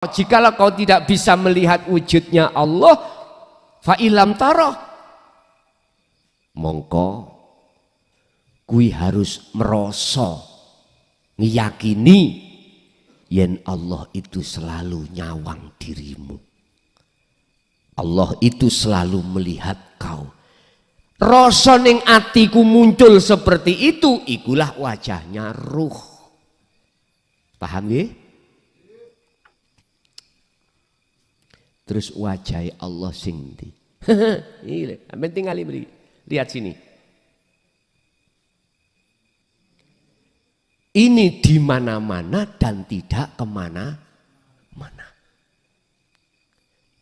Jikalau kau tidak bisa melihat wujudnya Allah, fa ilam taro, mongko kui harus merasa ngiyakini yen Allah itu selalu nyawang dirimu. Allah itu selalu melihat kau. Rasa ning atiku muncul seperti itu, ikulah wajahnya ruh. Paham ya? Terus wajah Allah sing ndi? Ini tinggal lihat sini. Ini di mana-mana dan tidak kemana-mana.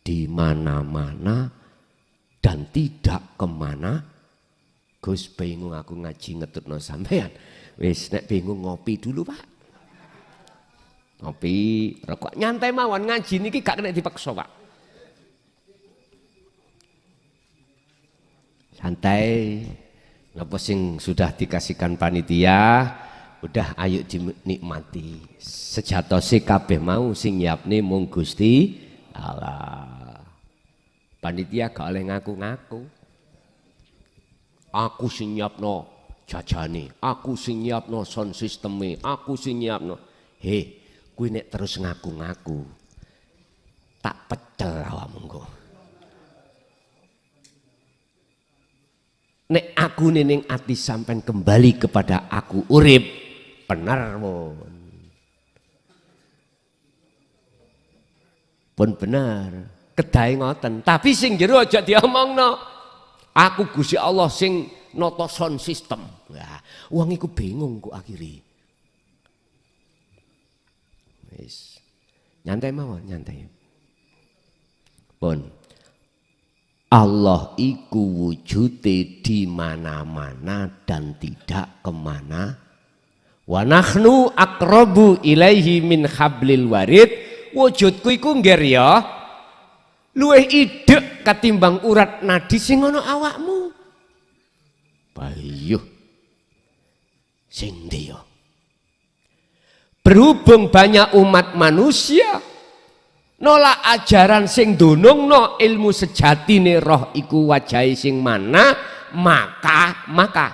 Di mana-mana dan tidak kemana. Gus bingung aku ngaji ngetutno sampean. Wis nek bingung ngopi dulu Pak. Ngopi, rokok nyantai mawon ngaji niki gak kena dipaksa Pak. Santai. Napa sing sudah dikasihkan panitia, udah ayo dinikmati. Sejatose kabeh mau sing nyiapne mung Gusti Allah. Panitia gak oleh ngaku-ngaku. Aku sing nyiapno jajane, aku sing nyiapno sound systeme, aku sing nyiapno. He, kuwi nek terus ngaku-ngaku tak pecel awakmu engko. Nek aku ning ati sampean kembali kepada aku urip, bener mon. Pun bener, kedahe ngoten. Tapi sing jero aja diomongno. Aku Gusti Allah sing nata sound system. Wah, wong iku bingung kok akhire. Wis. Nyantai mawon, nyantai. Pun Allah iku wujude di mana-mana dan tidak kemana. Wa nahnu aqrabu ilaihi min hablil warid. Wujudku iku ngger ya luwih idek katimbang urat nadi sing ana awakmu. Bayuh. Sing ndi ya? Berhubung banyak umat manusia nolak ajaran sing dunungno ilmu sejatine roh iku wajahe sing mana, maka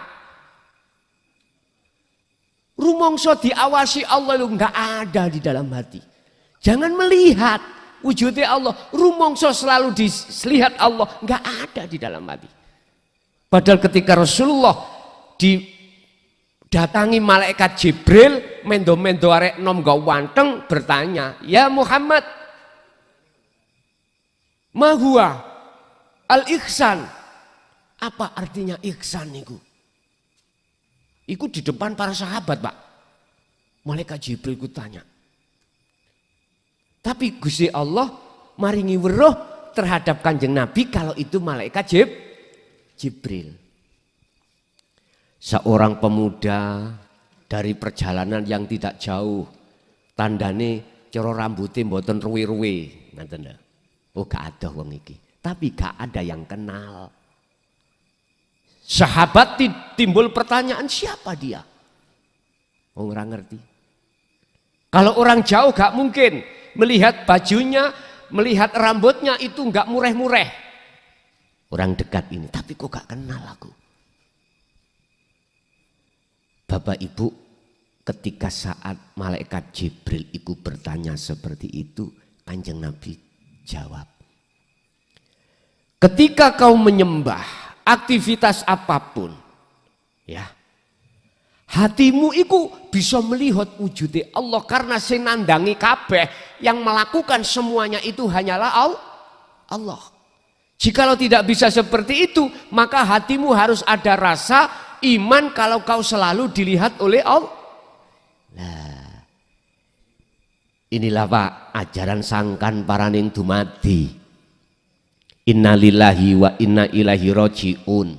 rumangsa diawasi Allah lu enggak ada di dalam hati. Jangan melihat wujudnya Allah, rumangsa selalu dilihat Allah, enggak ada di dalam hati. Padahal ketika Rasulullah didatangi malaikat Jibril, mendo-mendo arek nom gak wanteng bertanya, "Ya Muhammad, ma huwa al-ihsan?" Apa artinya ihsan niku? Iku di depan para sahabat, Pak. Malaikat Jibril ku tanya. Tapi Gusti Allah maringi weruh terhadap Kanjeng Nabi kalau itu malaikat Jibril. Seorang pemuda dari perjalanan yang tidak jauh, tandane cara rambutnya mboten ruwe-ruwe, ngoten lho. Oh gak ada wong iki, tapi gak ada yang kenal. Sahabat timbul pertanyaan, siapa dia? Oh ora ngerti. Kalau orang jauh gak mungkin melihat bajunya, melihat rambutnya itu gak mureh-mureh. Orang dekat ini, tapi kok gak kenal aku. Bapak Ibu, ketika saat malaikat Jibril itu bertanya seperti itu, Kanjeng Nabi jawab, ketika kau menyembah aktivitas apapun, ya, hatimu itu bisa melihat wujudnya Allah karena sing nandangi kabeh yang melakukan semuanya itu hanyalah Allah. Jikalau tidak bisa seperti itu, maka hatimu harus ada rasa iman kalau kau selalu dilihat oleh Allah. Nah, inilah Pak ajaran sangkan paraning dumadi. Innalillahi wa inna ilaihi rajiun.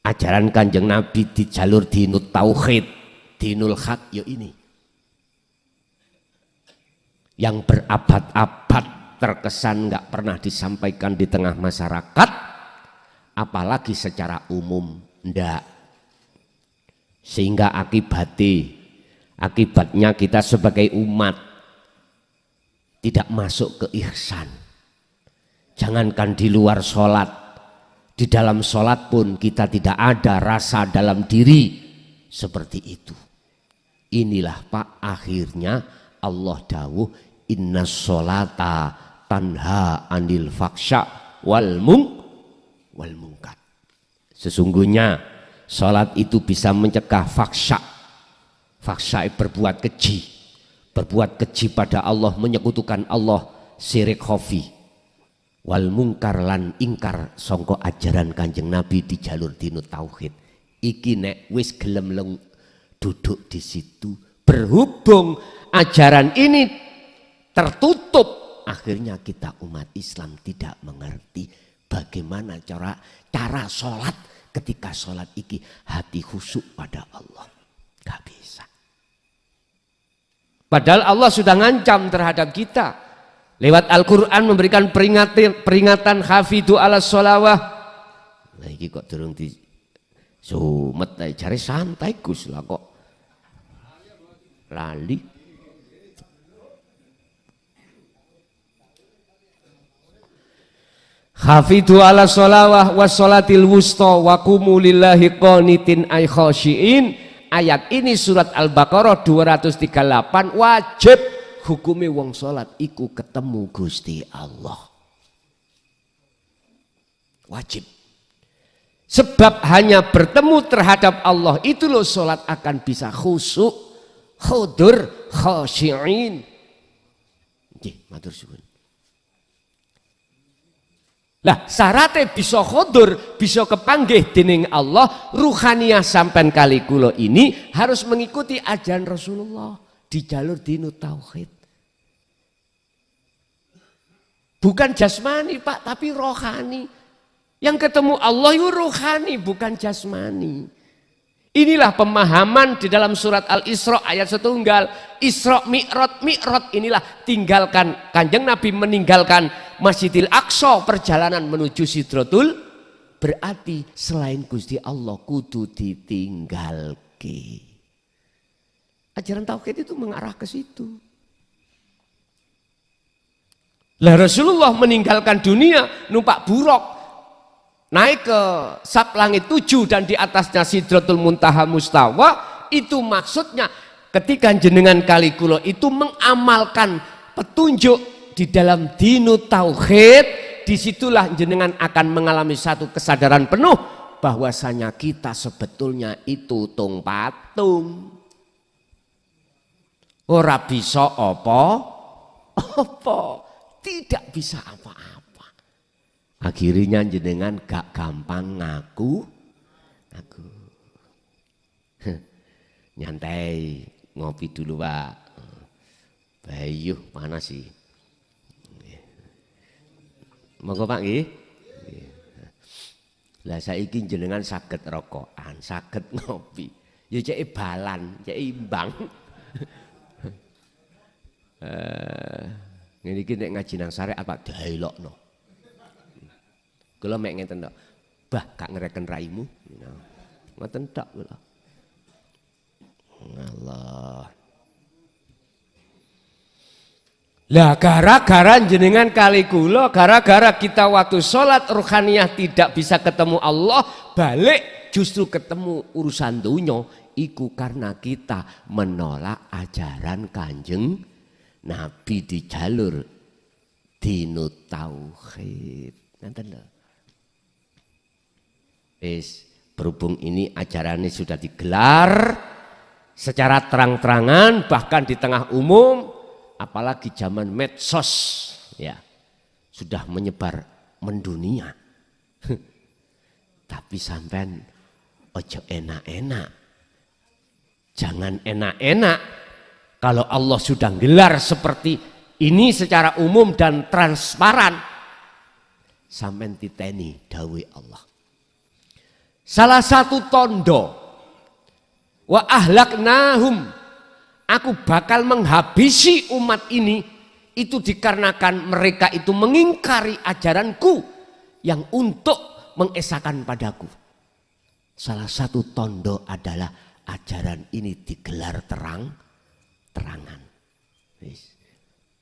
Ajaran Kanjeng Nabi di jalur dinut tauhid, dinul haq ya ini. Yang berabad-abad terkesan nggak pernah disampaikan di tengah masyarakat, apalagi secara umum ndak. Sehingga akibatnya kita sebagai umat tidak masuk ke ihsan. Jangankan di luar sholat, di dalam sholat pun kita tidak ada rasa dalam diri seperti itu. Inilah Pak, akhirnya Allah dawuh inna sholata tanha anil faksha wal mungkar. Sesungguhnya sholat itu bisa mencegah faksha. Faksha berbuat keji. Berbuat keji pada Allah, menyekutukan Allah, syirik khafi. Wal mungkar lan ingkar sangka ajaran Kanjeng Nabi di jalur dinut tauhid. Iki nek wis gelem duduk di situ, berhubung ajaran ini tertutup, akhirnya kita umat Islam tidak mengerti bagaimana cara sholat ketika sholat iki hati khusyuk pada Allah. Gak bisa. Padahal Allah sudah ngancam terhadap kita. Lewat Al-Quran memberikan peringatan hafidu ala sholawah. Nah ini kok durung di sumet, cari santai Gus lah kok. Lali. Hafidu ala sholawah wa sholatil wusta wa kumu lillahi qanitin ay khasyiin. Ayat ini surat Al-Baqarah 238, wajib hukumi wong salat iku ketemu Gusti Allah. Wajib. Sebab hanya bertemu terhadap Allah itu loh salat akan bisa khusyuk, khudur, khasyiin. Nggih, matur suwun. Lah syaratnya bisa khudur, bisa kepanggih dening Allah, ruhaniyah sampean kali kula ini harus mengikuti ajaran Rasulullah di jalur dinut tauhid. Bukan jasmani Pak, tapi rohani. Yang ketemu Allah itu rohani, bukan jasmani. Inilah pemahaman di dalam surat Al-Isra ayat 1. Isra Mi'raj inilah tinggalkan, Kanjeng Nabi meninggalkan Masjidil Aqsa perjalanan menuju Sidratul, berarti selain Gusti Allah kudu ditinggalke. Ajaran tauhid itu mengarah ke situ. Lah Rasulullah meninggalkan dunia numpak buruk naik ke sab langit 7 dan di atasnya Sidratul Muntaha Mustawa. Itu maksudnya ketika jenengan kali kula itu mengamalkan petunjuk di dalam dinut tauhid, disitulah jenengan akan mengalami satu kesadaran penuh bahwasanya kita sebetulnya itu tung patung. Ora bisa apa? Tidak bisa apa-apa. Akhirnya jenengan gak gampang ngaku. Nyantai, ngopi dulu Pak. Bayuh panas sih. Monggo Pak nggih. Lah saiki jenengan saged rokokan, saged ngopi. Ya cek balan, cek imbang. Ngene iki nek ngaji nang syariat Pak dielokno. Kula mek ngeten tok. Bah gak ngereken raimu. Ngoten tok kula. Allah. Lah gara-gara jenengan kali kula, gara-gara kita waktu sholat ruhaniyah tidak bisa ketemu Allah, balik justru ketemu urusan dunya, iku karena kita menolak ajaran Kanjeng Nabi di jalur dinut tauhid. Nanten lho. Berhubung ini ajarannya sudah digelar secara terang-terangan, bahkan di tengah umum, apalagi zaman medsos ya sudah menyebar mendunia. Tapi sampean ojo enak-enak, jangan enak-enak. Kalau Allah sudah gelar seperti ini secara umum dan transparan, sampean titeni dawuh Allah. Salah satu tondo wa ahlaknahum, aku bakal menghabisi umat ini, itu dikarenakan mereka itu mengingkari ajaranku yang untuk mengesahkan padaku. Salah satu tondo adalah ajaran ini digelar terang-terangan.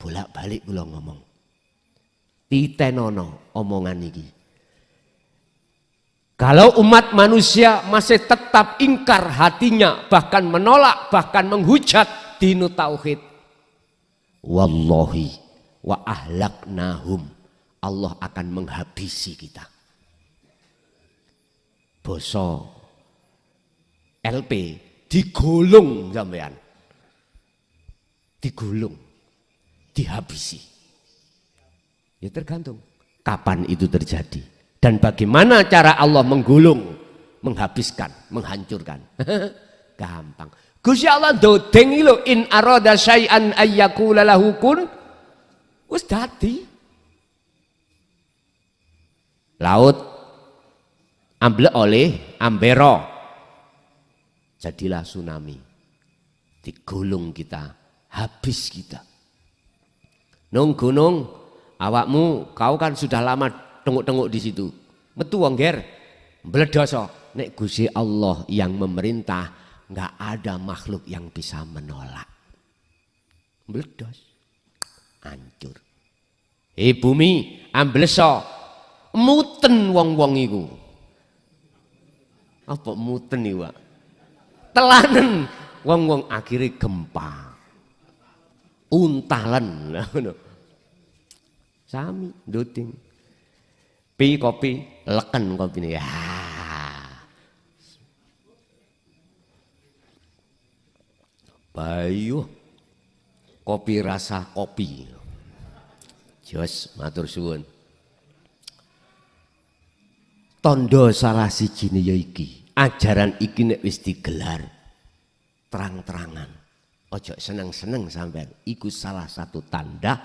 Bolak-balik kula ngomong. Titenono omongan iki. Kalau umat manusia masih tetap ingkar hatinya, bahkan menolak, bahkan menghujat dinu tauhid, wallahi wa ahlaknahum, Allah akan menghabisi kita. Boso LP digulung sampean, digulung, dihabisi. Ya tergantung kapan itu terjadi dan bagaimana cara Allah menggulung, menghabiskan, menghancurkan. Gampang. Gusti Allah dodengi lo, in arada syai'an ayyakula lahu kun, wis dadi. Laut amblek oleh Ambero, jadilah tsunami, digulung kita, habis kita. Nung gunung, awakmu kau kan sudah lama tenguk-tenguk di situ, metu wong ger, mbledoso. Nek Gusti Allah yang memerintah, nggak ada makhluk yang bisa menolak. Mbledos, hancur. Bumi ambleso, muten wong-wong iku. Apa muten iki, Pak? Telanen wong-wong akhirnya gempa. Untalan ngono. Sami nduting. Pi kopi leken kopine. Ya. Bayu kopi rasa kopi. Jos matur suwun. Tondo salah sijine ya iki. Ajaran iki nek wis digelar terang-terangan, ojo seneng-seneng sampean, iku salah satu tanda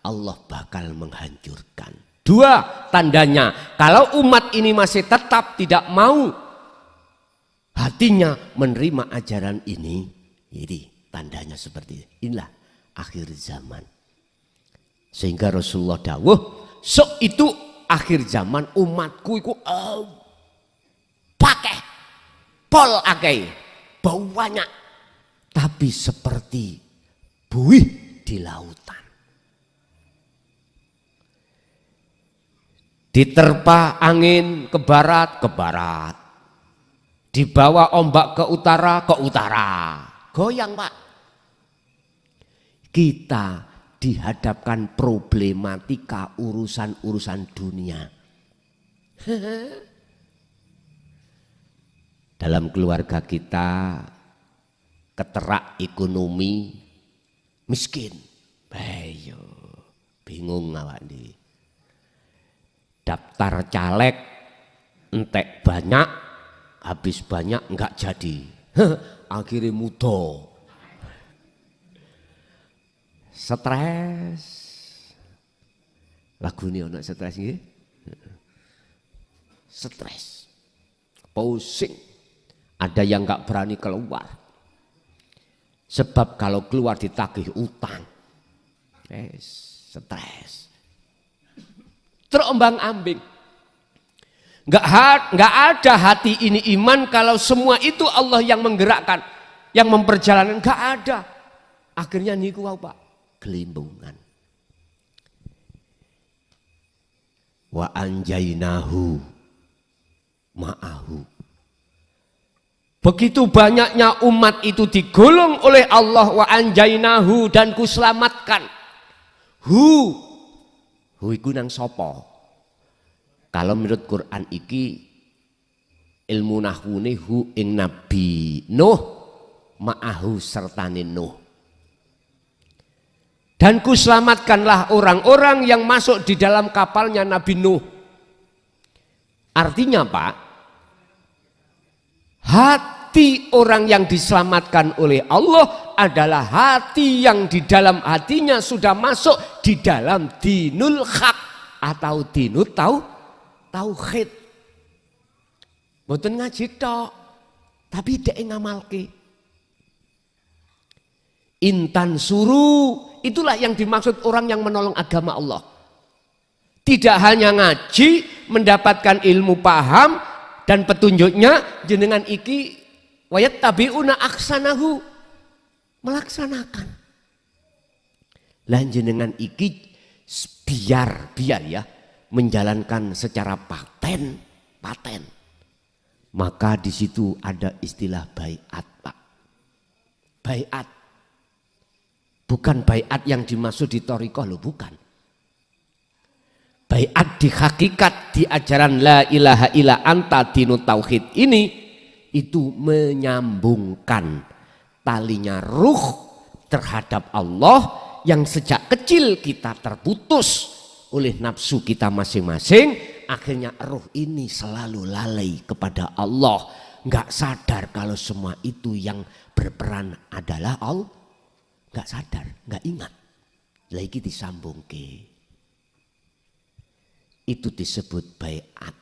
Allah bakal menghancurkan. Dua tandanya, kalau umat ini masih tetap tidak mau hatinya menerima ajaran ini, jadi tandanya seperti ini. Inilah akhir zaman. Sehingga Rasulullah dawuh, sok itu akhir zaman umatku iku pakai pol akeh, bau banyak, tapi seperti buih di lautan. Diterpa angin ke barat, dibawa ombak ke utara, goyang Pak. Kita dihadapkan problematika urusan-urusan dunia. Dalam keluarga kita keterak ekonomi, miskin, bayo bingung awak nih. Daftar caleg entek banyak, habis banyak enggak jadi, akhirnya muda, stres. Lagu ini ono stres nggih, stres, pusing. Ada yang enggak berani keluar. Sebab kalau keluar ditagih utang. Stres. Terombang-ambing. Enggak ada hati ini iman kalau semua itu Allah yang menggerakkan, yang memperjalankan, enggak ada. Akhirnya niku Pak, gelimbungan. Wa anjainahu ma'ahu. Begitu banyaknya umat itu digolong oleh Allah, wa anjainahu, dan kuselamatkan. Hu iku nang sapa? Kalau menurut Quran iki ilmu nahwune hu ing Nabi Nuh, ma'ahu sertane Nuh. Dan kuselamatkanlah orang-orang yang masuk di dalam kapalnya Nabi Nuh. Artinya Pak, hati orang yang diselamatkan oleh Allah adalah hati yang di dalam hatinya sudah masuk di dalam dinul haq atau dinul tauhid. Mboten ngaji tok, tapi dhek ngamalke. Intan suruh, itulah yang dimaksud orang yang menolong agama Allah. Tidak hanya ngaji, mendapatkan ilmu paham dan petunjuknya, jenengan iki wayat tabiuna aksanahu, melaksanakan. Lah jenengan iki biar ya menjalankan secara paten. Maka di situ ada istilah baiat, Pak. Baiat. Bukan baiat yang dimaksud di thariqah loh, bukan. Baiat di hakikat di ajaran la ilaha illa anta dinut tauhid ini itu menyambungkan talinya ruh terhadap Allah yang sejak kecil kita terputus oleh nafsu kita masing-masing. Akhirnya ruh ini selalu lalai kepada Allah, nggak sadar kalau semua itu yang berperan adalah Allah, nggak sadar, nggak ingat. Lagi disambung ke, itu disebut baiat.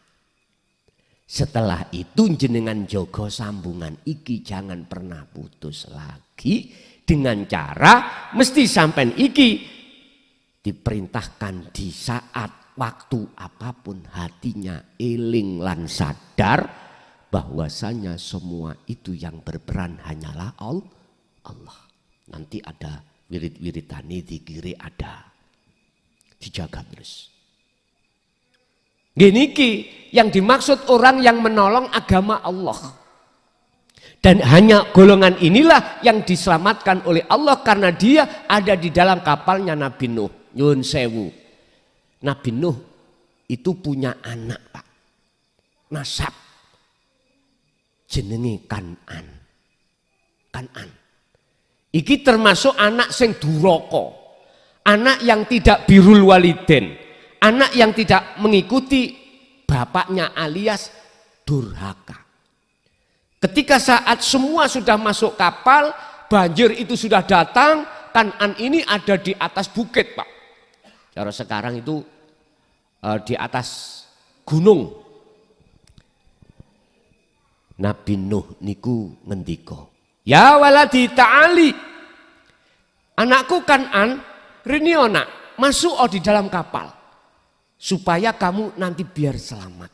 Setelah itu jenengan jogo sambungan iki jangan pernah putus lagi dengan cara mesti sampai iki diperintahkan di saat waktu apapun hatinya eling lan sadar bahwasanya semua itu yang berperan hanyalah Allah. Nanti ada wirid-wiridane dikiri ada. Dijaga terus. Gini ki yang dimaksud orang yang menolong agama Allah. Dan hanya golongan inilah yang diselamatkan oleh Allah karena dia ada di dalam kapalnya Nabi Nuh. Nyun sewu. Nabi Nuh itu punya anak, Pak. Nasab. Jenenge Kan'an. Iki termasuk anak sing duraka. Anak yang tidak birrul waliden. Anak yang tidak mengikuti bapaknya alias durhaka. Ketika saat semua sudah masuk kapal, banjir itu sudah datang, Kan'an ini ada di atas bukit, Pak. Cara sekarang itu di atas gunung. Nabi Nuh niku ngendika, ya waladi ta'ali, anakku Kan'an rini ona masuk di dalam kapal supaya kamu nanti biar selamat.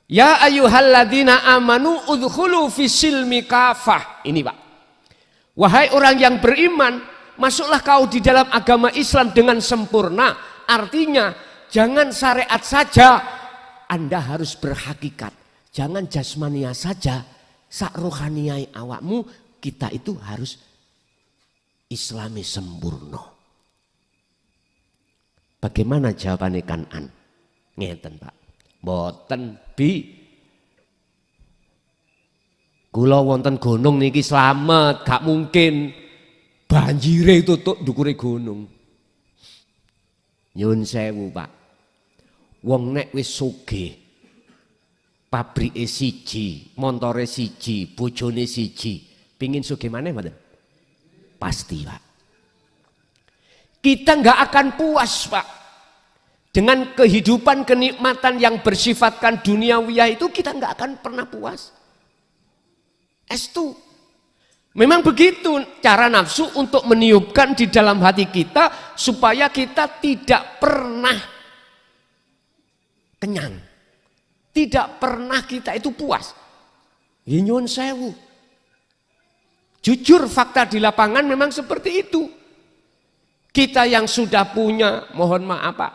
Ya ayyuhalladzina amanu udkhulu fisilmi kafah. Ini, Pak. Wahai orang yang beriman, masuklah kau di dalam agama Islam dengan sempurna. Artinya jangan syariat saja, Anda harus berhakikat. Jangan jasmania saja, sak rohaniyai awakmu, kita itu harus Islami sempurna. Bagaimana jawabannya Kan'an? Ngeten, Pak. Mboten bi. Kula wonten gunung niki slamet, gak mungkin banjire tutuk ndukure gunung. Nyun sewu, Pak. Wong nek wis sugih, pabrike siji, montore siji, bojone siji, pingin sugih maneh mboten? Pasti, Pak. Kita nggak akan puas, Pak. Dengan kehidupan kenikmatan yang bersifatkan duniawiyah itu kita nggak akan pernah puas. Estu. Memang begitu cara nafsu untuk meniupkan di dalam hati kita supaya kita tidak pernah kenyang. Tidak pernah kita itu puas. Nyun sewu. Jujur fakta di lapangan memang seperti itu. Kita yang sudah punya, mohon maaf Pak,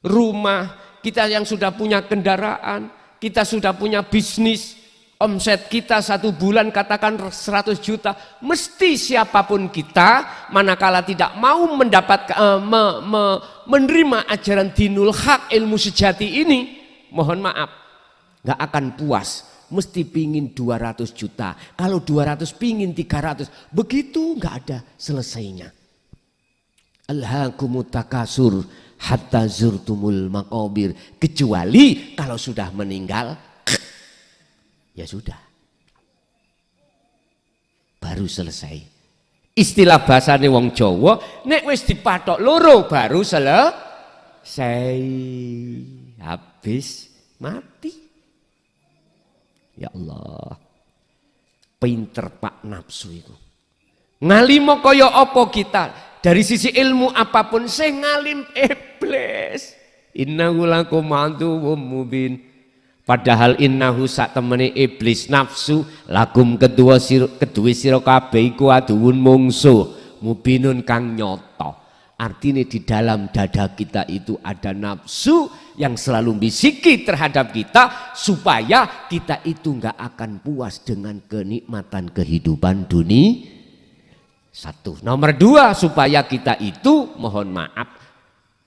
rumah, kita yang sudah punya kendaraan, kita sudah punya bisnis, omset kita 1 bulan katakan 100 juta, mesti siapapun kita, manakala tidak mau mendapat menerima ajaran dinul haq, ilmu sejati ini, mohon maaf, nggak akan puas, mesti pingin 200 juta, kalau 200 pingin 300, begitu nggak ada selesainya. Alhaakumut takasur hatta zurtumul maqabir, kecuali kalau sudah meninggal ya sudah baru selesai. Istilah bahasane wong Jawa, nek wis dipatok loro baru selesai, habis mati. Ya Allah, pinter Pak nafsu itu. Ngalimo kaya apa kita? Dari sisi ilmu apapun sing ngalim iblis. Innahu lakum aduwwum mubin. Padahal innahu sak temene iblis nafsu lakum kedua sira kabeh iku aduun mungsuh mubinun kang nyoto. Artinya di dalam dada kita itu ada nafsu yang selalu bisiki terhadap kita supaya kita itu nggak akan puas dengan kenikmatan kehidupan dunia. Satu. Nomor dua, supaya kita itu mohon maaf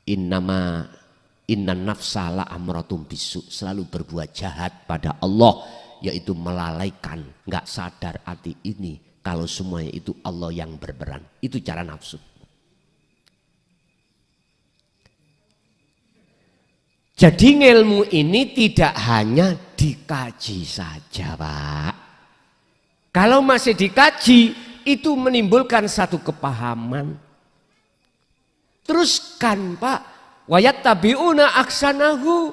inna nafsa la amratum bisu, selalu berbuat jahat pada Allah, yaitu melalaikan, nggak sadar hati ini kalau semuanya itu Allah yang berperan. Itu cara nafsu. Jadi ilmu ini tidak hanya dikaji saja, Pak. Kalau masih dikaji itu menimbulkan satu kepahaman. Teruskan, Pak. Wayat tabiuna aksanahu,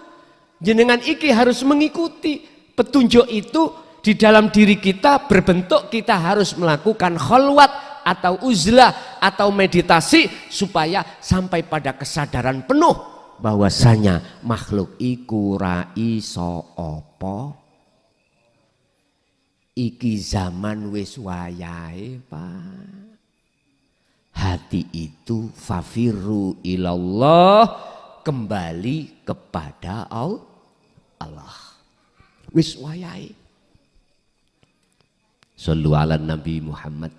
jenengan iki harus mengikuti petunjuk itu di dalam diri kita berbentuk kita harus melakukan kholwat atau uzlah atau meditasi supaya sampai pada kesadaran penuh bahwasanya makhluk iku ra iso apa iki zaman wis wayahe, Pak. Hati itu fafiru ilallah, kembali kepada Allah. Wis wayahe. Shallu ala Nabi Muhammad.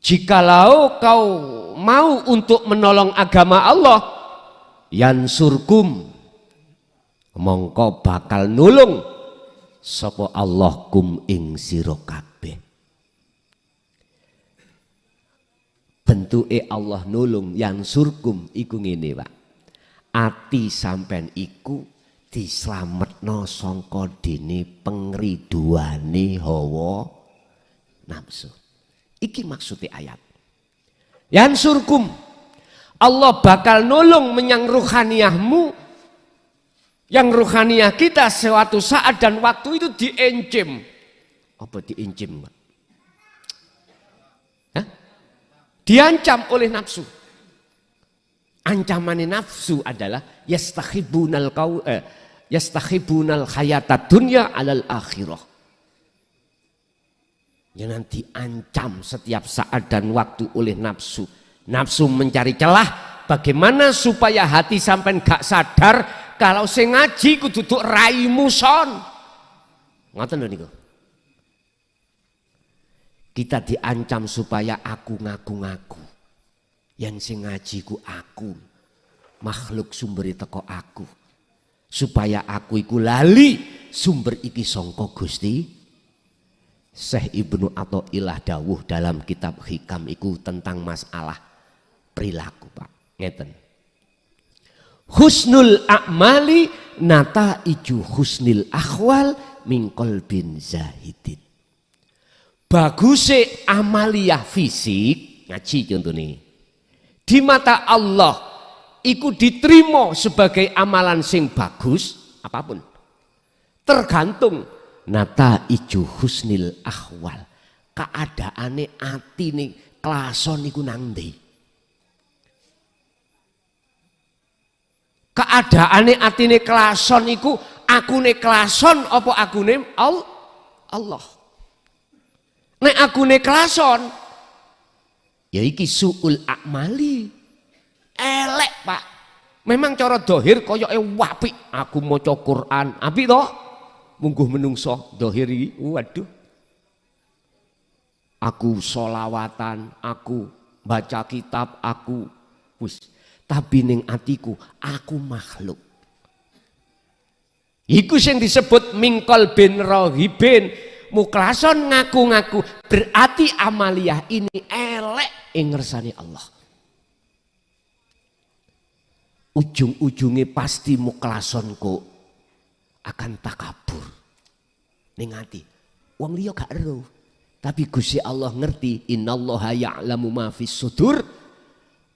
Jikalau kau mau untuk menolong agama Allah, yansurkum, mongko bakal nulung sapa Allah kum ing sira kabeh. Bentuke Allah nulung yang surkum iku ngene, Pak. Ati sampean iku dislametno sangka dene pengriduane hawa nafsu. Iki maksudnya ayat. Yang surkum, Allah bakal nulung menyang ruhaniyahmu, yang ruhaniyah kita suatu saat dan waktu itu diencim. Apa diencim, Pak? Diancam oleh nafsu. Ancaman nafsu adalah yastakhibunal hayatad dunya alal akhirah. Ya nanti ancam setiap saat dan waktu oleh nafsu. Nafsu mencari celah bagaimana supaya hati sampai gak sadar kalau sing ngaji kudu duduk raimu son. Ngoten lho niku. Kita diancam supaya aku ngaku-ngaku. Yang sing ngaji ku aku. Makhluk sumber teko aku. Supaya aku iku lali sumber iki sangka Gusti. Syekh Ibnu Athaillah dawuh dalam kitab Hikam iku tentang masalah perilaku, Pak. Ngeten. Husnul a'mali nataiju husnil akhwal min qalbin zahidin. Bagusnya amaliyah fisik, ngaji contohnya, di mata Allah iku diterima sebagai amalan sing bagus apapun, tergantung nata ijo husnil ahwal, keadaane atine klason iku nang ndi, keadaane atine klason iku akune klason apa akune Allah. Nek akune klason, ya iki su'ul a'mali, elek, Pak. Memang cara dohir koyoke apik, aku maca Quran, apik toh? Mungguh menungso dohir iki, waduh. Aku sholawatan, aku baca kitab, aku wis. Tapi ning atiku, aku makhluk. Iku sing disebut mingkol bin rohibin. Muklason ngaku-ngaku berarti amaliyah ini elek ing ngersani Allah. Ujung-ujungnya pasti muklason kok akan takabur ning ati. Wong liya gak ero, tapi Gusti Allah ngerti. Innallaha ya'lamu ma fis sudur.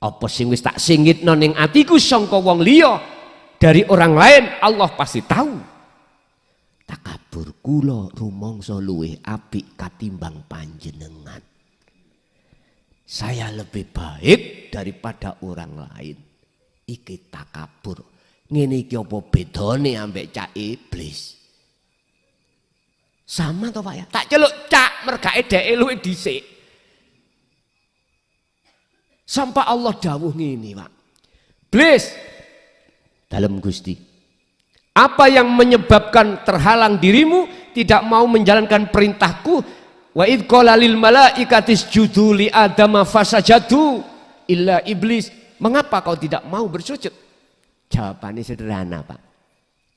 Apa sing wis tak singitno ning atiku sangka wong liya dari orang lain, Allah pasti tahu. Takabur kula rumangsa luwih apik katimbang panjenengan. Saya lebih baik daripada orang lain. Iki takabur. Ngene iki apa bedane ambek cak iblis? Sama toh Pak ya? Tak celuk cak mergae dheke luwih dhisik. Sampai Allah dawuh ngene, Pak. Iblis, dalam Gusti. Apa yang menyebabkan terhalang dirimu tidak mau menjalankan perintahku? Wa id qala lil malaikati isjudu li adama fasajadu illa iblis. Mengapa kau tidak mau bersujud? Jawabannya sederhana, Pak.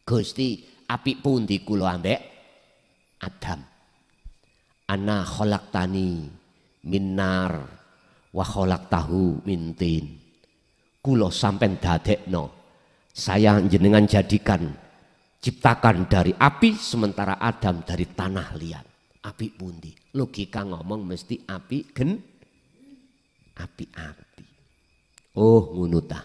Gusti, apik pundi kula ambek Adam. Ana khalaqtani min nar wa khalaqtahu min tin. Kula sampean dadekno, saya jenengan jadikan ciptakan dari api sementara Adam dari tanah liat. Api pundi? Logika ngomong mesti api api. Oh, ngono ta.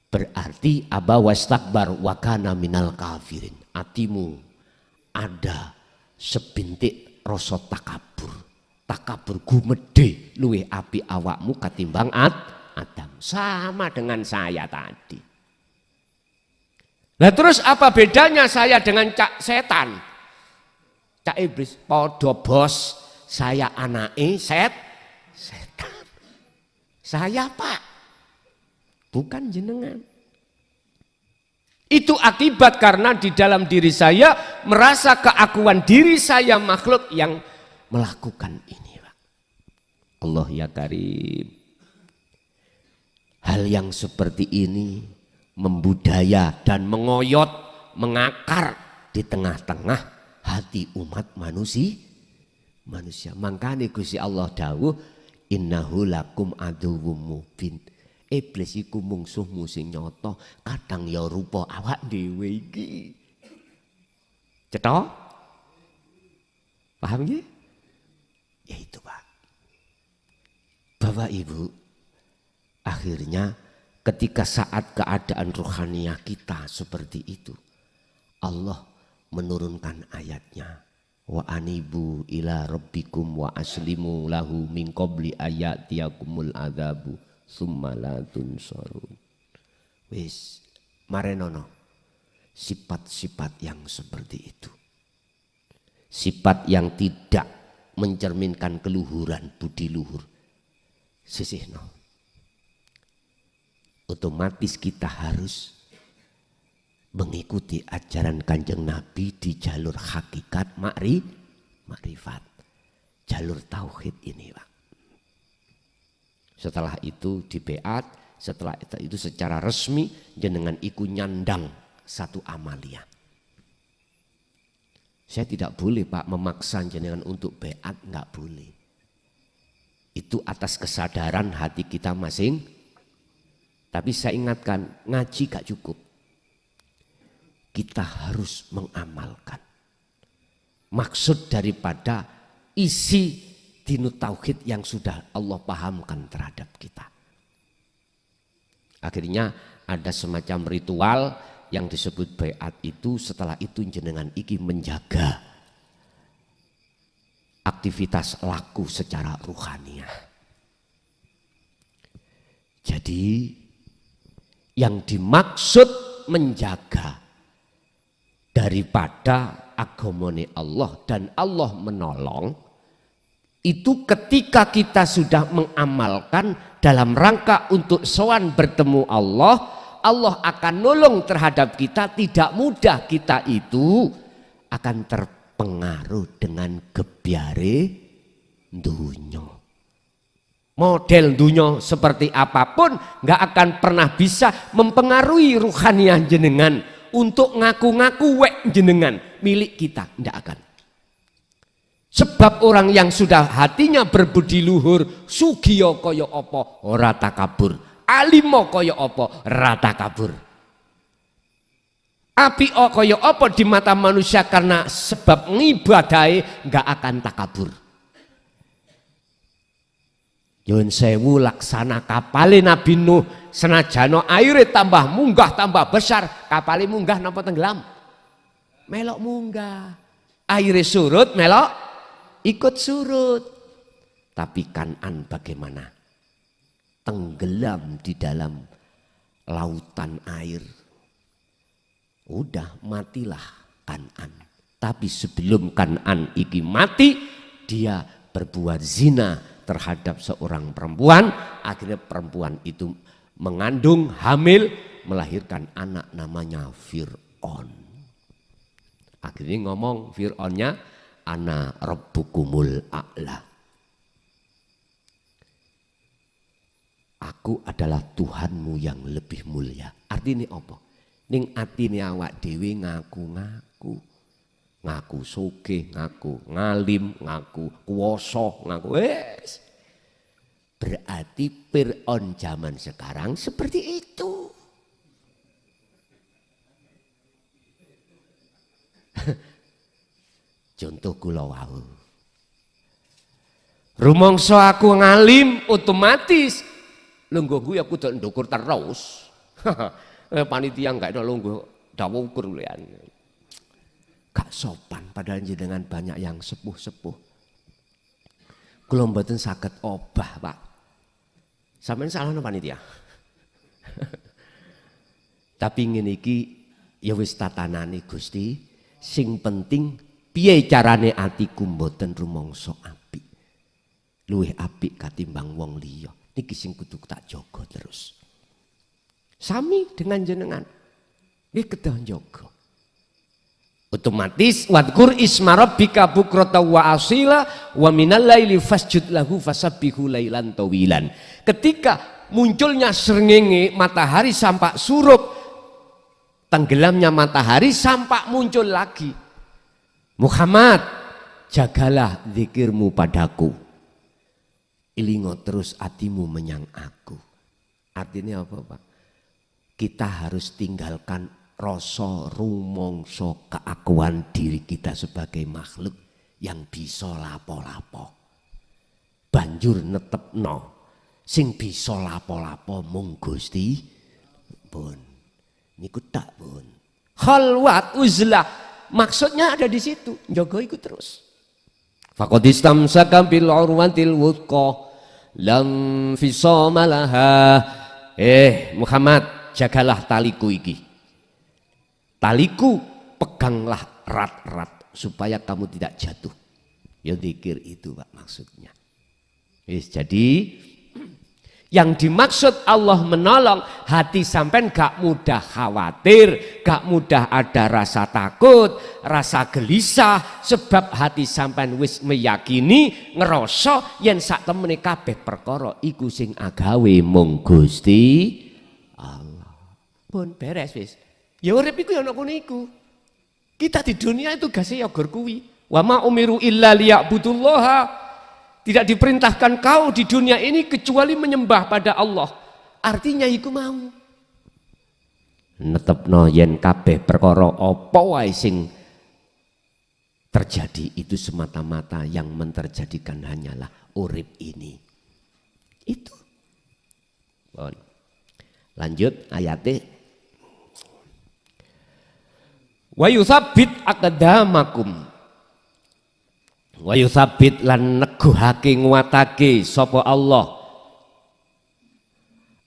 Berarti aba wastakbar wa kana minal kafirin. Atimu ada sebintik rasa takabur. Takabur gumedhe luwih api awakmu katimbang Adam. Sama dengan saya tadi. Nah terus apa bedanya saya dengan cak setan? Cak iblis podo bos, saya anake setan. Saya Pak, bukan jenengan. Itu akibat karena di dalam diri saya merasa keakuan diri saya makhluk yang melakukan ini, Pak. Allah ya Karim. Hal yang seperti ini membudaya dan mengoyot, mengakar di tengah-tengah hati umat manusia. Makanya Gusti Allah dawuh, innahu lakum aduwwum mubin. Iblis iku mungsuhmu sing nyata, kadang ya rupa awak dhewe iki. Cetha? Paham nggih? Ya itu, Pak. Bapak Ibu, akhirnya ketika saat keadaan rohaniah kita seperti itu, Allah menurunkan ayatnya. Wa anibu ila rabbikum wa aslimu lahu min qabli ayatiyakumul adzabu summa la tunsarun. Wis marenono sifat-sifat yang seperti itu. Sifat yang tidak mencerminkan keluhuran budi luhur. Sisihno. Otomatis kita harus mengikuti ajaran Kanjeng Nabi di jalur hakikat makrifat. Jalur tauhid ini, Pak. Setelah itu di beat, setelah itu secara resmi jenengan iku nyandang satu amalia. Saya tidak boleh, Pak, memaksa jenengan untuk beat, enggak boleh. Itu atas kesadaran hati kita masing. Tapi saya ingatkan, ngaji gak cukup. Kita harus mengamalkan. Maksud daripada isi dinu tauhid yang sudah Allah pahamkan terhadap kita. Akhirnya ada semacam ritual yang disebut baiat itu. Setelah itu jenengan iki menjaga aktivitas laku secara ruhaniah. Jadi yang dimaksud menjaga daripada agamane Allah dan Allah menolong itu ketika kita sudah mengamalkan dalam rangka untuk sowan bertemu Allah, Allah akan nolong terhadap kita. Tidak mudah kita itu akan terpengaruh dengan gebyare dunya. Model dunya seperti apapun nggak akan pernah bisa mempengaruhi ruhaniah jenengan untuk ngaku-ngaku wek jenengan milik kita, ndak akan. Sebab orang yang sudah hatinya berbudi luhur, sugiya kaya apa ora takabur, alimo kaya apa ora takabur. Api kaya apa di mata manusia karena sebab ngibadahe nggak akan takabur. Yun sewu laksana kapale Nabi Nuh, senajano aire tambah munggah tambah besar, kapale munggah napa tenggelam? Melok munggah. Aire surut melok ikut surut. Tapi Kan'an bagaimana? Tenggelam di dalam lautan air Udah matilah Kan'an. Tapi sebelum Kan'an iki mati, dia berbuat zina terhadap seorang perempuan. Akhirnya perempuan itu mengandung, hamil, melahirkan anak namanya Fir'aun. Akhirnya ngomong Fir'aunnya, ana rabbukumul a'la. Aku adalah Tuhanmu yang lebih mulia. Artinya apa? Ning atine awak dhewe ngaku-ngaku. Ngaku sugih, ngaku ngalim, ngaku kuwasa, ngaku wes. Berarti Fir'aun zaman sekarang seperti itu. Contoh kula wau. Rumangsa aku ngalim otomatis lungguhku ya kudu ndukur terus. Panitia enggak ada lungguh dawa ukur lian. Gak sopan padahal jenengan banyak yang sepuh-sepuh. Kula mboten saged obah, Pak. Sampeyan salah napa panitia? Tapi ngene iki ya wis tatanane Gusti, sing penting piye carane atiku mboten rumangsa apik. Luwih apik katimbang wong liya. Niki sing kudu tak jaga terus. Sami dengan jenengan. Nggih kedah jaga. Otomatis wadkur isma rabbika bukrata wa asila wa minal laili fasjud lahu fasabbihu lailan tawilan. Ketika munculnya srengenge matahari sampai surup, tenggelamnya matahari sampai muncul lagi. Muhammad, jagalah zikirmu padaku. Ilingo terus hatimu menyang aku. Artinya apa, Pak? Kita harus tinggalkan rasa rumangsa keakuan diri kita sebagai makhluk yang bisa lapo-lapo. Banjur netepno sing bisa lapo-lapo mung Gusti pun. Niku tak pun. Khalwat uzlah maksudnya ada di situ. Njaga iku terus. Faqad istamsaka bil urwatil wuthqa lam fisama laha. Muhammad, jagalah taliku iki. Taliku peganglah erat-erat supaya kamu tidak jatuh. Ya zikir itu Pak maksudnya. Jadi yang dimaksud Allah menolong hati sampean gak mudah khawatir, gak mudah ada rasa takut, rasa gelisah sebab hati sampean wis meyakini ngerasa yen sak temene kabeh perkara iku sing agawe mung Gusti Allah. Pun beres wis. Ya urip iku ya ana kene iku. Kita di dunia itu gase ya gor kuwi. Wa ma umiru illa liya'budullaha. Tidak diperintahkan kau di dunia ini kecuali menyembah pada Allah. Artinya iku mau. Netepno yen kabeh perkara apa wae sing terjadi itu semata-mata yang menterjadikan hanyalah urip ini. Itu. Bon. Lanjut ayate. Wa yutsabbit aqdamakum. Wa yutsabbit lan neguhake nguatake sapa Allah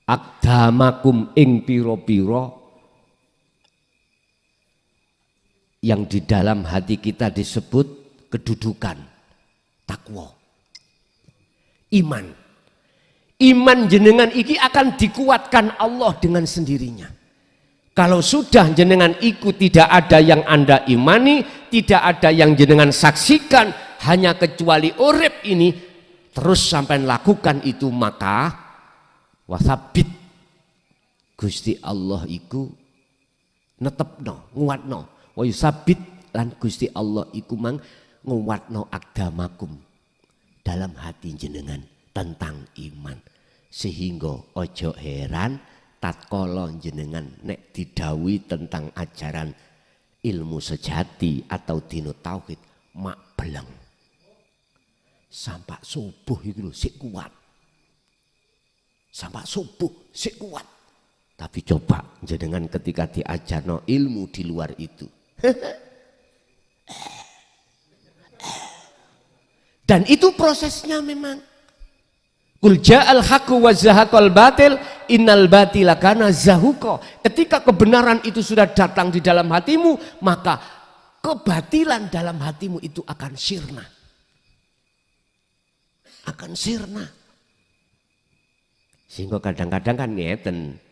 aqdamakum ing pira-pira yang di dalam hati kita disebut kedudukan takwa. Iman jenengan iki akan dikuatkan Allah dengan sendirinya. Kalau sudah jenengan ikut tidak ada yang Anda imani, tidak ada yang jenengan saksikan, hanya kecuali urip ini, terus sampai lakukan itu, maka wasabit Gusti Allah iku netepno, nguatno, wa yusabit lan Gusti Allah iku mang nguatno agamakum dalam hati jenengan tentang iman, sehingga ojo heran tatkala jenengan nek didhawuhi tentang ajaran ilmu sejati atau dino tauhid mak beleng sampai subuh itu lho sik kuat, sampai subuh sik kuat. Tapi coba jenengan ketika diajarno ilmu di luar itu dan itu prosesnya memang Qul ja'al haqqu wa zahaqal batil innal batila kana zahuqa. Ketika kebenaran itu sudah datang di dalam hatimu, maka kebatilan dalam hatimu itu akan sirna. Akan sirna. Sehingga kadang-kadang kan ngeten.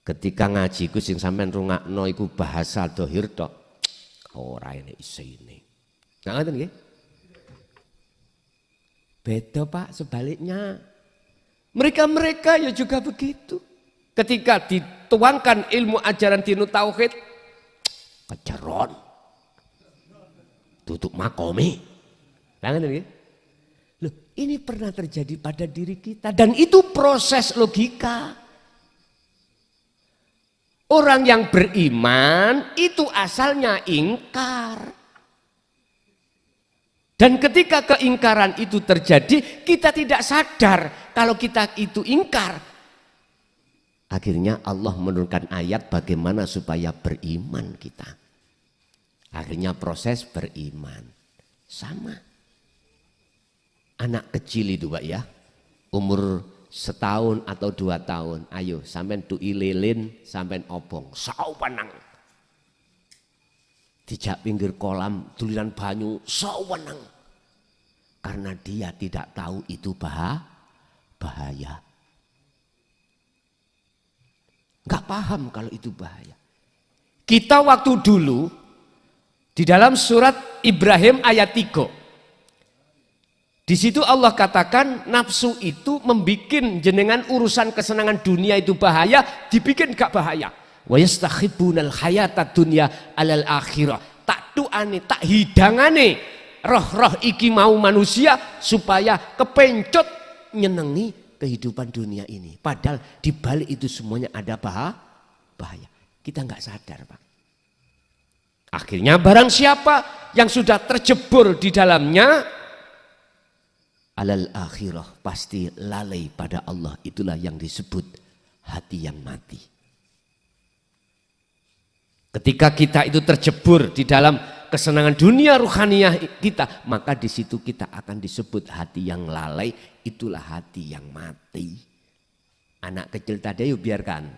Ketika ngaji ku sing sampean rungakno iku bahasa dohir tok. Ora ini isine. Nah, ngoten nggih. Beda Pak, sebaliknya. Mereka ya juga begitu. Ketika dituangkan ilmu ajaran dinu tauhid, kejeron. Tutup makomi. Nah, ngoten nggih. Loh, ini pernah terjadi pada diri kita dan itu proses logika. Orang yang beriman itu asalnya ingkar. Dan ketika keingkaran itu terjadi, kita tidak sadar kalau kita itu ingkar. Akhirnya Allah menurunkan ayat bagaimana supaya beriman kita. Akhirnya proses beriman. Sama. Anak kecil itu Pak ya, umur 1 tahun atau 2 tahun, ayo sampean tu'i lilin, sampean obong, sawenang. Dijak pinggir kolam, tuliran banyu, sawenang. Karena dia tidak tahu itu bahaya. Enggak paham kalau itu bahaya. Kita waktu dulu, di dalam surat Ibrahim ayat 3, di situ Allah katakan nafsu itu membikin jenengan urusan kesenangan dunia itu bahaya, dibikin gak bahaya. Wa yastakhibunal hayatad dunya alal akhirah. Tak tuane, tak hidangane roh-roh iki mau manusia supaya kepencot nyenengi kehidupan dunia ini. Padahal di balik itu semuanya ada bahaya. Kita nggak sadar Pak. Akhirnya barang siapa yang sudah terjebur di dalamnya, alal akhirah, pasti lalai pada Allah. Itulah yang disebut hati yang mati. Ketika kita itu terjebur di dalam kesenangan dunia ruhaniyah kita, maka di situ kita akan disebut hati yang lalai. Itulah hati yang mati. Anak kecil tadi yuk biarkan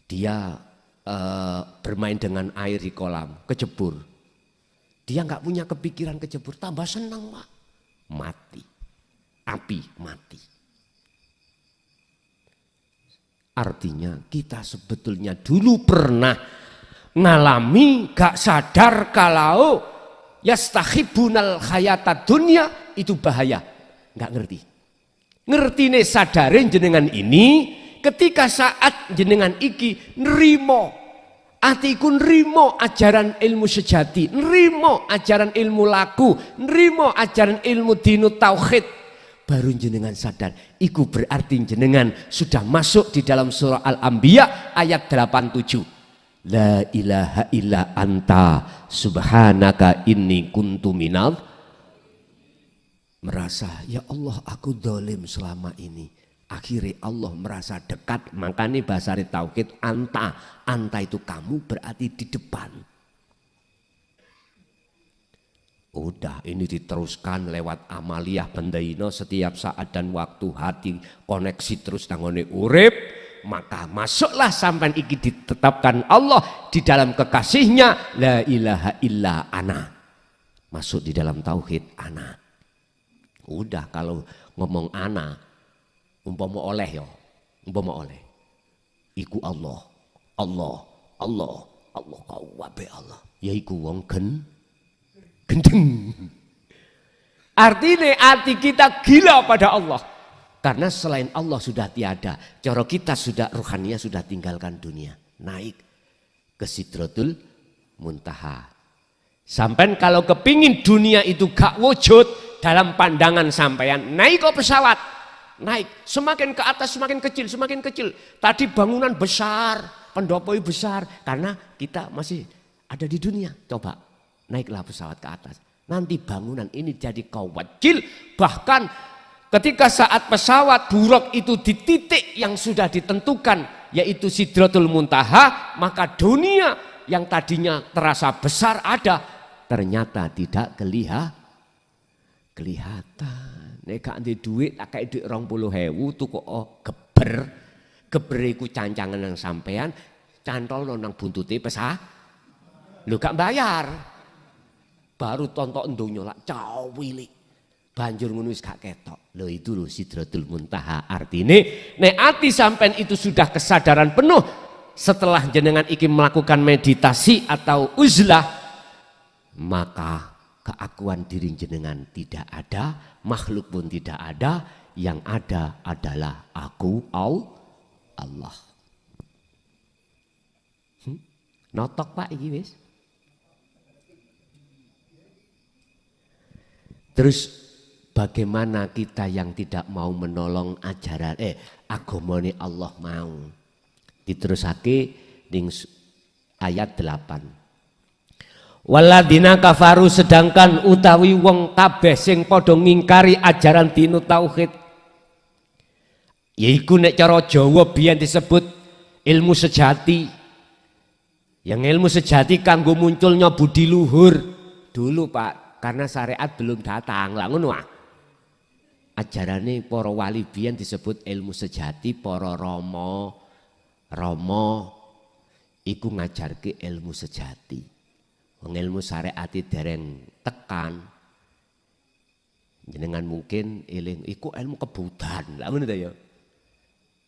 dia bermain dengan air di kolam, kejebur. Dia nggak punya kepikiran kejebur, tambah senang Pak. Mati, api mati. Artinya kita sebetulnya dulu pernah ngalami gak sadar kalau yastakhibunal hayatad dunya itu bahaya. Gak ngerti. Ngerti nih sadarin jenengan ini ketika saat jenengan iki nerimo. Atiku nrimo ajaran ilmu sejati, nrimo ajaran ilmu laku, nrimo ajaran ilmu dinu tauhid. Baru jenengan sadar, iku berarti jenengan sudah masuk di dalam surah Al-Anbiya ayat 87. La ilaha illa anta subhanaka inni kuntu minal. Merasa, ya Allah aku zalim selama ini. Akhirnya Allah merasa dekat, makanya bahasa tauhid anta. Anta itu kamu berarti di depan. Udah ini diteruskan lewat amaliyah bendaino setiap saat dan waktu, hati koneksi terus nangone urip. Maka masuklah sampai iki ditetapkan Allah di dalam kekasihnya. La ilaha illa ana. Masuk di dalam tauhid ana. Udah kalau ngomong ana, umpama oleh ya, umpama oleh. Iku Allah, Allah, Allah, Allah kau wabe Allah. Ya iku wong gendeng. Artinya hati kita gila pada Allah. Karena selain Allah sudah tiada. Cara kita sudah ruhaninya sudah tinggalkan dunia. Naik ke Sidratul Muntaha. Sampai kalau kepingin dunia itu gak wujud dalam pandangan sampean, naik ke pesawat. Naik, semakin ke atas semakin kecil, semakin kecil. Tadi bangunan besar, pendopoi besar. Karena kita masih ada di dunia. Coba, naiklah pesawat ke atas. Nanti bangunan ini jadi kawajil. Bahkan ketika saat pesawat buruk itu di titik yang sudah ditentukan, yaitu Sidratul Muntaha, maka dunia yang tadinya terasa besar ada, ternyata tidak kelihatan. Nek gak ndek dhuwit tak kei dhuwit 20.000 tuku geber. Geber iku cancangan nang sampean, cantolno nang buntute pesah. Lho gak bayar. Baru tontok ndonyo lak cawilik. Banjur ngono wis gak ketok. Lho itu lho Sidratul Muntaha. Artine nek ati sampean itu sudah kesadaran penuh setelah jenengan iki melakukan meditasi atau uzlah, maka keakuan diri jenengan tidak ada, makhluk pun tidak ada, yang ada adalah aku Allah. Notok Pak iki wis. Terus bagaimana kita yang tidak mau menolong ajaran agamane Allah mau. Diterusake ning ayat 8. Waladina kafaru, sedangkan utawi wong kabeh sing padha ngingkari ajaran dinu tauhid. Yaiku nek cara Jawa biyen disebut ilmu sejati. Yang ilmu sejati kanggo munculnya budi luhur dulu Pak, karena syariat belum datang. Lah ngono ah. Ajarane para wali biyen disebut ilmu sejati, para rama iku ngajarke ilmu sejati. Wong ilmu syariat dereng tekan. Jenengan mungkin eling iku ilmu kebudan. Lah ngono ta ya.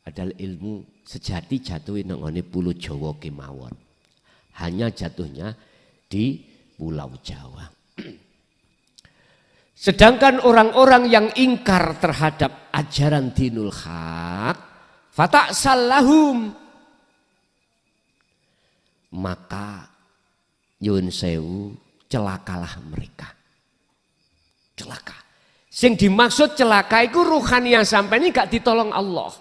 Padahal ilmu sejati jatuh nang ngene pulau Jawa kemawon. Hanya jatuhnya di Pulau Jawa. Sedangkan orang-orang yang ingkar terhadap ajaran dinul haq, fata'sallahum, maka yun sewu celakalah mereka. Celaka. Sing dimaksud celaka itu ruhaniah sampai ini gak ditolong Allah.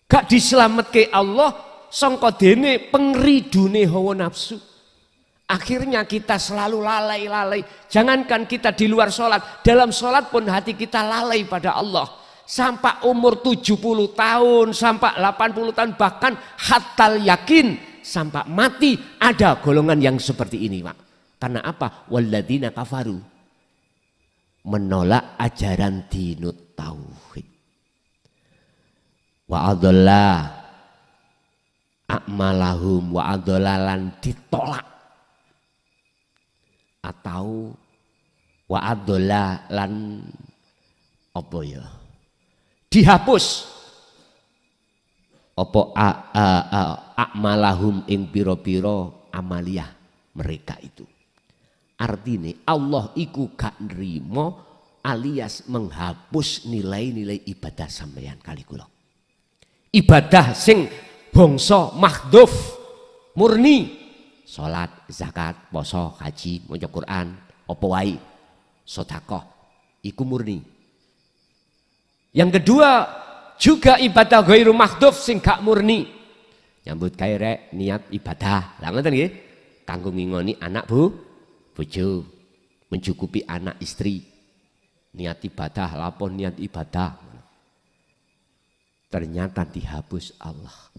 Gak diselametke Allah sangka dene pengridune hawa nafsu. Akhirnya kita selalu lalai-lalai. Jangankan kita di luar sholat, dalam sholat pun hati kita lalai pada Allah. Sampai umur 70 tahun, sampai 80 tahun, bahkan hatal yakin, sampai mati ada golongan yang seperti ini Pak. Karena apa? Walladzina kafaru, menolak ajaran dinut tauhid. Wa adalla a'malahum, wa adolalan ditolak. Atau wa adolalan apa ya? Dihapus. Apa a'malahum ing pira-pira amaliyah mereka itu. Artinya Allah iku gak nrimo alias menghapus nilai-nilai ibadah sampeyan kali kula. Ibadah sing bangsa mahdhuf murni, salat, zakat, poso, haji, maca Quran, apa wae, sedekah, iku murni. Yang kedua juga ibadah ghairu mahdhuf sing gak murni. Nyambut gawe rek niat ibadah. Lah ngoten nggih. Kanggo ngingoni anak bojo, mencukupi anak istri. Niat ibadah, lapor niat ibadah. Ternyata dihapus Allah.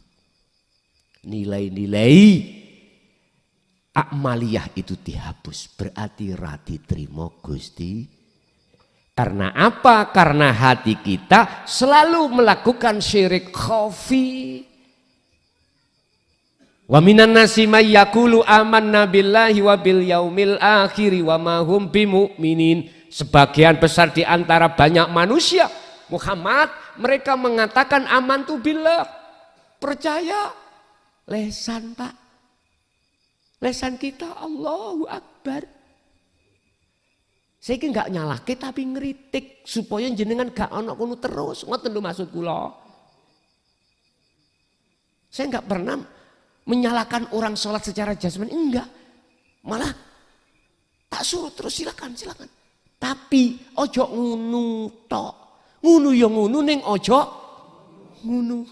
Nilai-nilai amaliyah itu dihapus. Berarti rati terima Gusti. Karena apa? Karena hati kita selalu melakukan syirik khafi. Wa minan nasi may yaqulu amanna billahi wa bil yaumil akhir wa ma hum bimumin. Sebagian besar di antara banyak manusia Muhammad, mereka mengatakan amantu billah, percaya. Lesan Pak, lesan kita Allahu Akbar. Saya nggak nyalahke tapi ngeritik supaya jenengan gak ono kono terus. Ngoten lho maksud kula. Saya nggak pernah menyalahkan orang sholat secara jasmani, enggak. Malah tak suruh terus silakan. Tapi ojo ngunu tok. Ngunu ya ngunu ning ojo ngunu.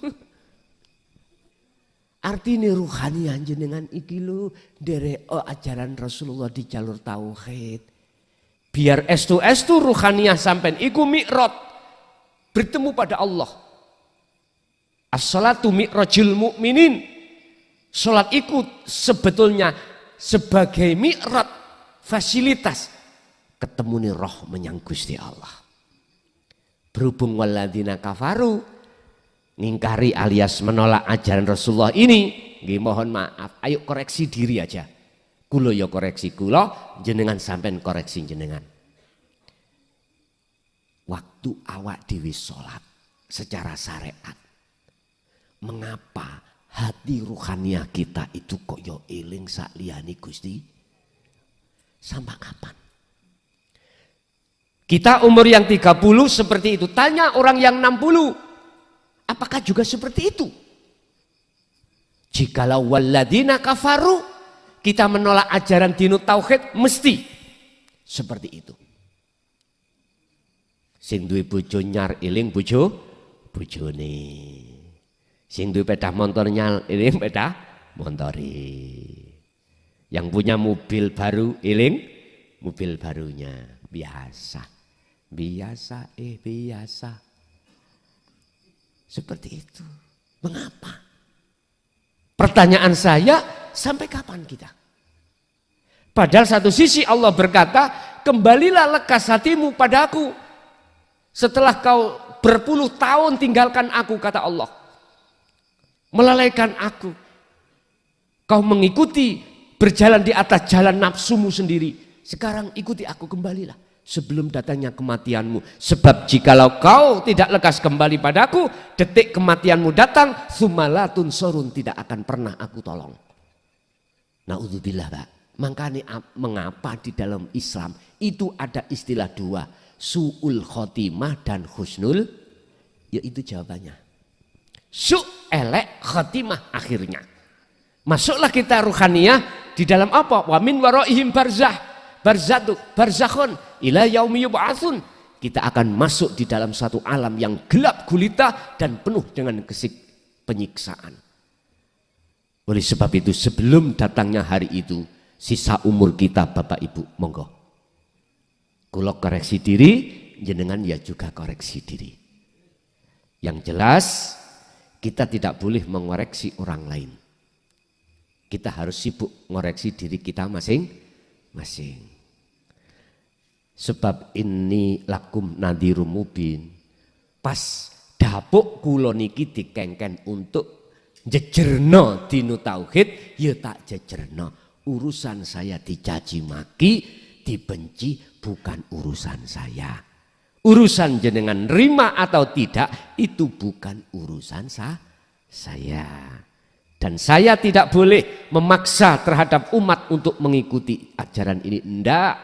Artinya ruhaniah jenengan iki lho derek ajaran Rasulullah di jalur tauhid. Biar estu ruhaniah sampean iku mi'raj, bertemu pada Allah. As-salatu mi'rajul mu'minin. Salat iku sebetulnya sebagai mi'raj, fasilitas ketemu nih roh menyang Gusti Allah. Berhubung walladzina kafaru, ngingkari alias menolak ajaran Rasulullah ini, nggih mohon maaf, ayo koreksi diri aja. Kulo ya koreksi kulo, jenengan sampean koreksi jenengan. Waktu awak dewi sholat secara syariat, mengapa hati ruhaniah kita itu kok yo eling sakliyane Gusti? Sampai kapan? Kita umur yang 30 seperti itu. Tanya orang yang 60, apakah juga seperti itu? Jikalau walladzina kafaru, kita menolak ajaran dinut tauhid, mesti seperti itu. Sing duwe bojo nyar eling bojone. Sing duwe sepeda motor nyar eling sepeda montore. Yang punya mobil baru eling mobil barunya. Biasa. Seperti itu. Mengapa? Pertanyaan saya, sampai kapan kita? Padahal satu sisi Allah berkata, kembalilah lekas hatimu padaku. Setelah kau berpuluh tahun tinggalkan aku, kata Allah. Melalaikan aku. Kau mengikuti, berjalan di atas jalan nafsumu sendiri. Sekarang ikuti aku, kembalilah. Sebelum datangnya kematianmu. Sebab jikalau kau tidak lekas kembali padaku, detik kematianmu datang, sumalatun sorun, tidak akan pernah aku tolong. Na'udzubillah, Pak. Makanya mengapa di dalam Islam itu ada istilah dua. Su'ul khotimah dan husnul, yaitu jawabannya. Su' elek khotimah akhirnya. Masuklah kita ruhaniyah di dalam apa? Wa min waraihim barzakhun ila yaumi yub'atsun. Kita akan masuk di dalam satu alam yang gelap gulita dan penuh dengan penyiksaan. Oleh sebab itu sebelum datangnya hari itu, sisa umur kita Bapak Ibu, monggo. Kulo koreksi diri, jenengan ya juga koreksi diri. Yang jelas kita tidak boleh mengoreksi orang lain. Kita harus sibuk mengoreksi diri kita masing-masing. Sebab ini lakum nadhirum mubin. Pas dapuk kulo niki dikengken untuk jejerno dinu tauhid, ya tak jejerno. Urusan saya dicaci maki, dibenci, bukan urusan saya. Urusan jenengan nerima atau tidak, itu bukan urusan saya. Dan saya tidak boleh memaksa terhadap umat untuk mengikuti ajaran ini. Enggak,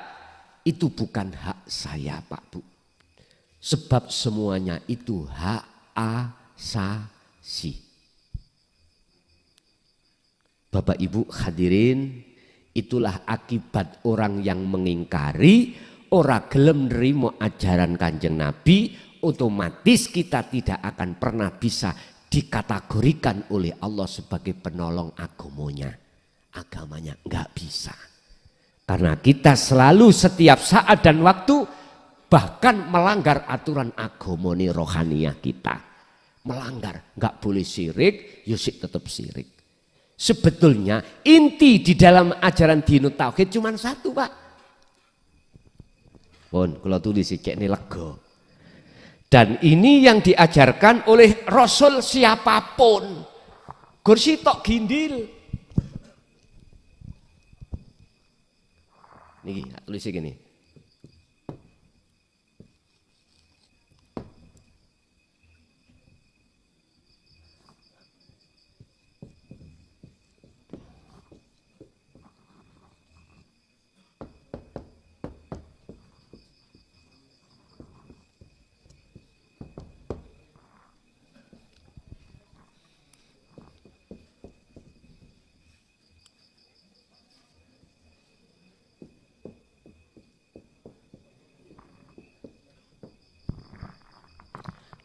itu bukan hak saya Pak Bu. Sebab semuanya itu hak asasi. Bapak Ibu hadirin, itulah akibat orang yang mengingkari, ora gelem nerimo ajaran Kanjeng Nabi, otomatis kita tidak akan pernah bisa dikategorikan oleh Allah sebagai penolong agamanya enggak bisa. Karena kita selalu setiap saat dan waktu bahkan melanggar aturan agamane rohaniyah kita. Melanggar, enggak boleh syirik, yusik tetap syirik. Sebetulnya inti di dalam ajaran dinut tauhid cuma satu Pak. Pun kalau tulis cek ini lego. Dan ini yang diajarkan oleh Rasul siapapun. Kursi tok gindil. Nih tulis gini.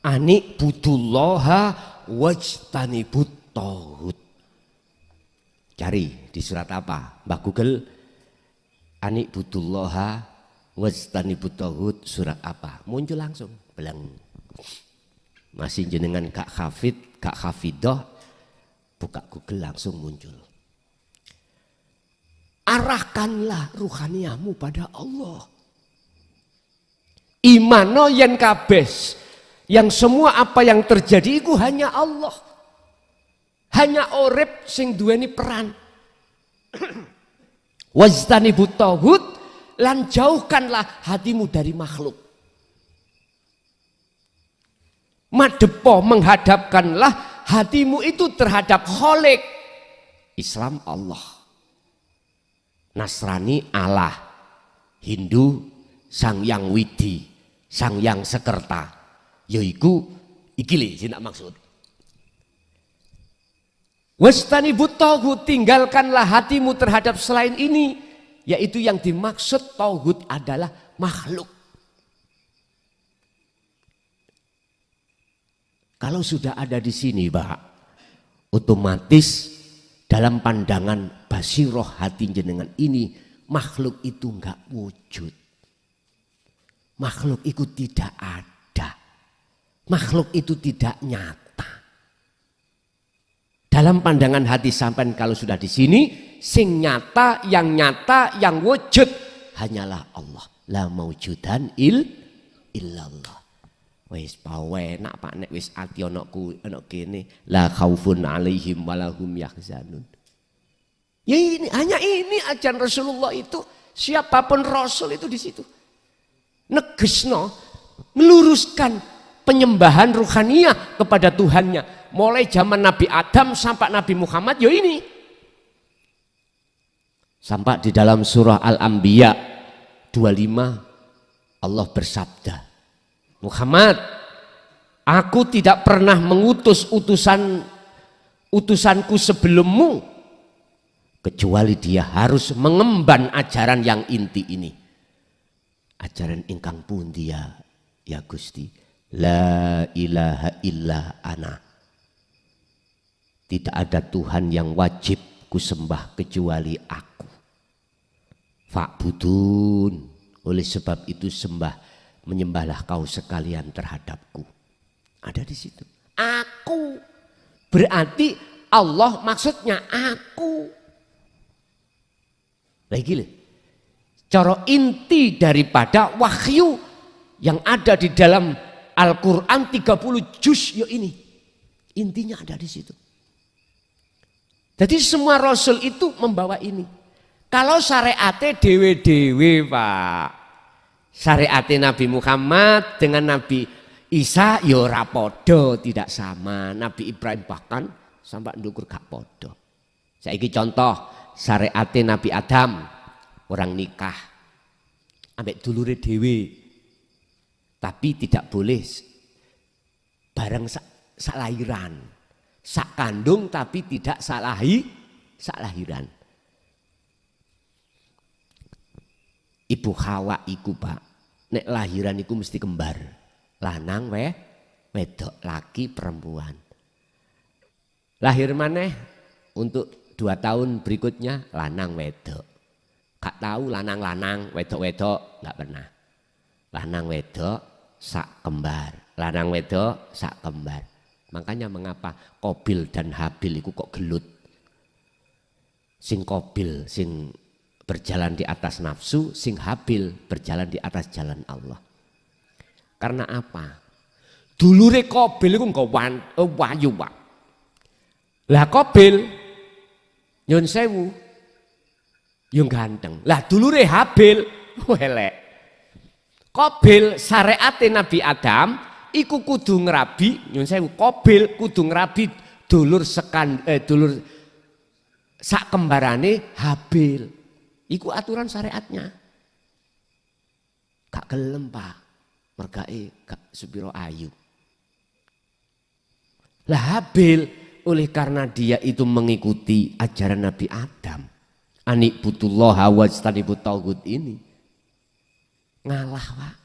Ani budullaha wajtanibut taghut. Cari di surat apa? Mbak Google. Ani budullaha wajtanibut taghut surat apa? Muncul langsung. Belang. Masih jenengan Kak Hafid, Kak Hafidah, buka Google langsung muncul. Arahkanlah ruhaniyahmu pada Allah. Imano yen kabeh Yang semua apa yang terjadi itu hanya Allah. Hanya urip sing duweni peran. Wajtanibut tauhid, lan jauhkanlah hatimu dari makhluk. Madepo, menghadapkanlah hatimu itu terhadap Khalik. Islam Allah, Nasrani Allah, Hindu Sang Yang Widi, Sang Yang Sekerta. Yaiku ikili sing tak maksud. Wastanibut tauhid, tinggalkanlah hatimu terhadap selain ini, yaitu yang dimaksud tauhid adalah makhluk. Kalau sudah ada di sini, Pak, otomatis dalam pandangan basiroh hati jenengan ini, makhluk itu enggak wujud. Makhluk itu tidak ada. Makhluk itu tidak nyata. Dalam pandangan hati sampean kalau sudah di sini, sing nyata, yang wujud hanyalah Allah. La maujudan illallah. Wis pawe nak Pak nek wis ati ana kene la khaufun alaihim walahum yahzanun. Ya ini hanya ini ajaran Rasulullah itu, siapapun rasul itu di situ. Negesno, meluruskan penyembahan ruhaniyah kepada Tuhannya. Mulai zaman Nabi Adam sampai Nabi Muhammad, ya ini. Sampai di dalam surah Al-Anbiya 25 Allah bersabda, Muhammad, aku tidak pernah mengutus utusanku sebelummu kecuali dia harus mengemban ajaran yang inti ini. Ajaran ingkang pundi ya Gusti? La ilaha illa ana. Tidak ada Tuhan yang wajib kusembah kecuali aku. Fa'budun, oleh sebab itu menyembahlah kau sekalian terhadapku. Ada di situ. Aku berarti Allah maksudnya aku. Lagi cara inti daripada wahyu yang ada di dalam Al-Quran 30 juz ya ini. Intinya ada di situ. Jadi semua rasul itu membawa ini. Kalau syariate dewe-dewe, Pak. Syariate Nabi Muhammad dengan Nabi Isa ya ora padha, tidak sama. Nabi Ibrahim bahkan sampai ndukur gak padha. Saiki contoh syariate Nabi Adam, orang nikah ambek dulure dhewe. Tapi tidak boleh bareng sak lahiran, sak kandung tapi tidak sak lahiran. Ibu Hawa iku, Pak, nek lahiran iku mesti kembar, lanang wedok, laki perempuan. Lahir maneh untuk 2 tahun berikutnya lanang wedok. Gak tahu lanang wedok gak pernah. Lanang wedok sak kembar, lanang wedok sak kembar. Makanya mengapa Qabil dan Habil itu kok gelut? Sing Qabil sing berjalan di atas nafsu, sing Habil berjalan di atas jalan Allah. Karena apa? Dulure Qabil itu engko wayu, Pak. Lah Qabil nyun sewu yo ganteng. Lah dulure Habil elek. Qabil syariate Nabi Adam iku kudu ngrabi, nyun sewu, Qabil kudu ngrabi dulur sak kembarane Habil. Iku aturan syariatnya. Gak gelem, Pak. Mergae gak supiro ayu. Lah Habil oleh karena dia itu mengikuti ajaran Nabi Adam, anikbutullaha wajtanibut tauhid ini, ngalah, Pak.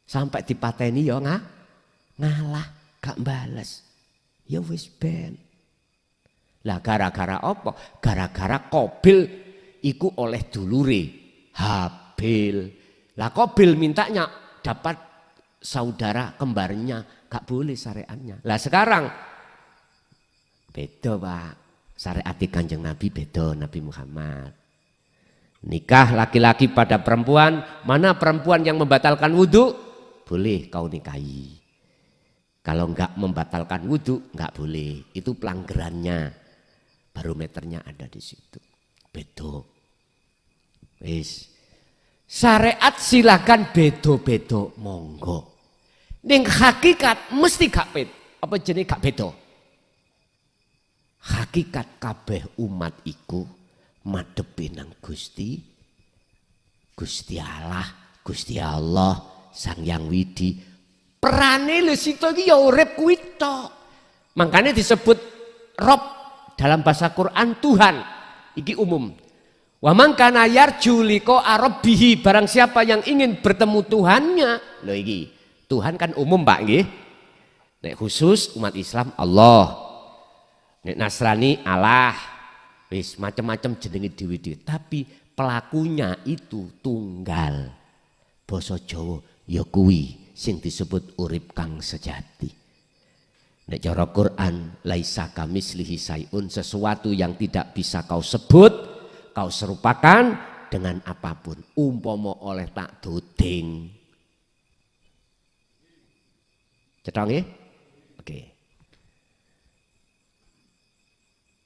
Sampai dipateni ya ngalah, gak bales. Ya wis ben. Lah gara-gara apa? Gara-gara Qabil iku oleh dulure Habil. Lah Qabil mintanya dapat saudara kembarnya, gak boleh syariatnya. Lah sekarang beda, Pak. Syariat Kanjeng Nabi beda, Nabi Muhammad. Nikah laki-laki pada perempuan, mana perempuan yang membatalkan wudhu? Boleh kau nikahi. Kalau enggak membatalkan wudhu, enggak boleh. Itu pelanggarannya. Barometernya ada di situ. Bedo. Wis. Syariat silakan bedo-bedo monggo. Ning hakikat mesti gak beda. Apa jenis gak beda? Hakikat kabeh umat iku madhepe nang Gusti Allah Sang Hyang Widi. Perane lho sito iki ya urip kuwi tok. Makanya disebut Rob dalam bahasa Quran Tuhan. Iki umum. Wa man kana yarju liqa rabbih, barang siapa yang ingin bertemu Tuhannya. Lho iki. Tuhan kan umum, Pak nggih. Nek khusus umat Islam Allah. Nek Nasrani Allah. Wis macam-macam jenenge dhewe-dhewe, tapi pelakunya itu tunggal. Basa Jawa ya kuwi sing disebut urip kang sejati. Nek cara Quran laisa kamislihi sayun, sesuatu yang tidak bisa kau sebut, kau serupakan dengan apapun. Umpama oleh tak doding. Cetha nggih? Oke.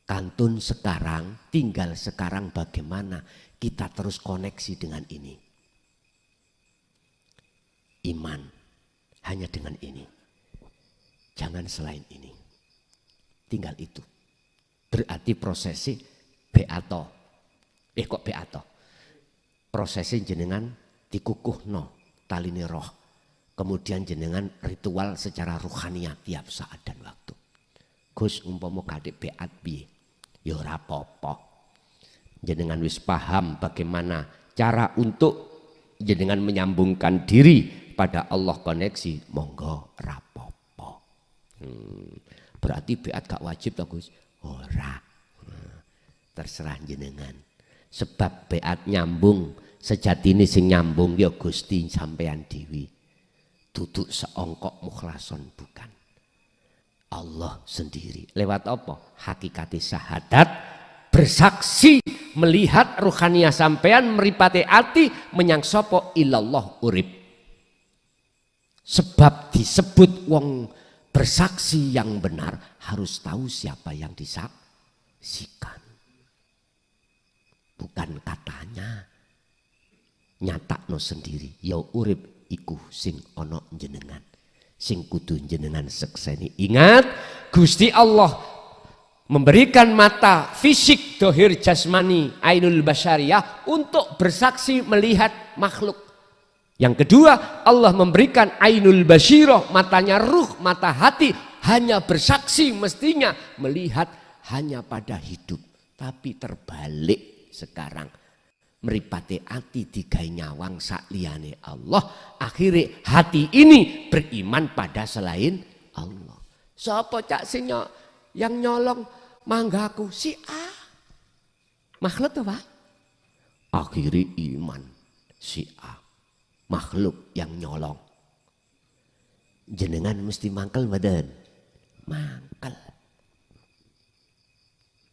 Kantun sekarang, tinggal sekarang bagaimana kita terus koneksi dengan ini. Iman. Hanya dengan ini. Jangan selain ini. Tinggal itu. Berarti prosesi beato. Kok beato? Prosesi jenengan dikukuhno taline roh. Kemudian jenengan ritual secara ruhaniat tiap saat dan waktu. Gus umpama kadek beat piye? Ya ora apa-apa. Jenengan wis paham bagaimana cara untuk jenengan menyambungkan diri pada Allah koneksi, monggo rapopo. Berarti beat gak wajib toh Gus? Ora. Terserah jenengan. Sebab beat nyambung, sejatine sing nyambung ya Gusti sampean dewi. Duduk seongkok mukhlason bukan. Allah sendiri. Lewat apa? Hakikati syahadat, bersaksi melihat ruhaniah sampean meripati ati menyang sapa ilallah urip. Sebab disebut wong bersaksi yang benar harus tahu siapa yang disaksikan. Bukan katanya. Nyatakno sendiri. Ya urip iku sing ono jenengan. Sing kudu jenengan sekseni. Ingat Gusti Allah memberikan mata fisik dohir jasmani ainul basyariyah untuk bersaksi melihat makhluk. Yang kedua, Allah memberikan ainul basyirah, matanya ruh, mata hati, hanya bersaksi mestinya melihat hanya pada hidup. Tapi terbalik sekarang. Meripati hati digawe nyawang sakliyane Allah. Akhirnya hati ini beriman pada selain Allah. Sapa cak sing yang nyolong manggaku? Si A. Makhluk apa? Akhirnya iman si A. Makhluk yang nyolong. Jenengan mesti mangkel badan. Mangkel.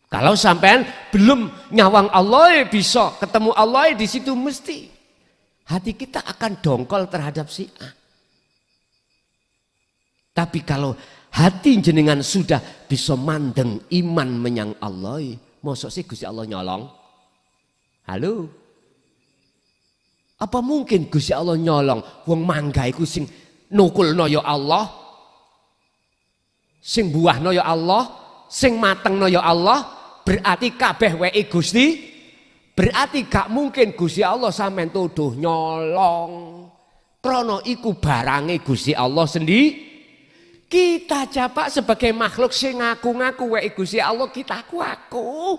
Kalau sampean belum nyawang Allah bisa ketemu Allah di situ mesti. Hati kita akan dongkol terhadap si A. Tapi kalau hati jenengan sudah bisa mandeng iman menyang Allah, mosok sih Gusti Allah nyolong? Halo? Apa mungkin Gusti Allah nyolong wong mangga iku sing nukulno ya Allah? Sing buahno ya Allah, sing matengno ya Allah, berarti kabeh weke Gusti. Berarti gak mungkin Gusti Allah sampean tuduh nyolong. Krana iku barange Gusti Allah sendiri. Kita japak sebagai makhluk sing ngaku-ngaku weke Gusti Allah, kita aku.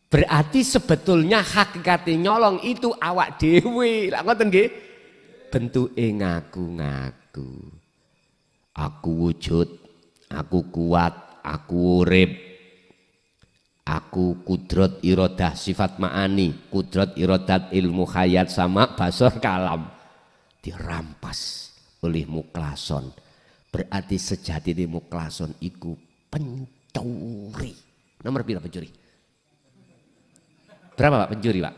Berarti sebetulnya hakikatnya nyolong itu awak dhewe. Lah ngoten nggih. Bentuke ngaku-ngaku. Aku wujud, aku kuat, aku urip. Aku kudrat iradah sifat ma'ani, kudrat iradat ilmu khayat sama basor kalam. Dirampas oleh muklason. Berarti sejati di muklason iku pencuri. Nomor pira pencuri? Berapa Pak pencuri Pak?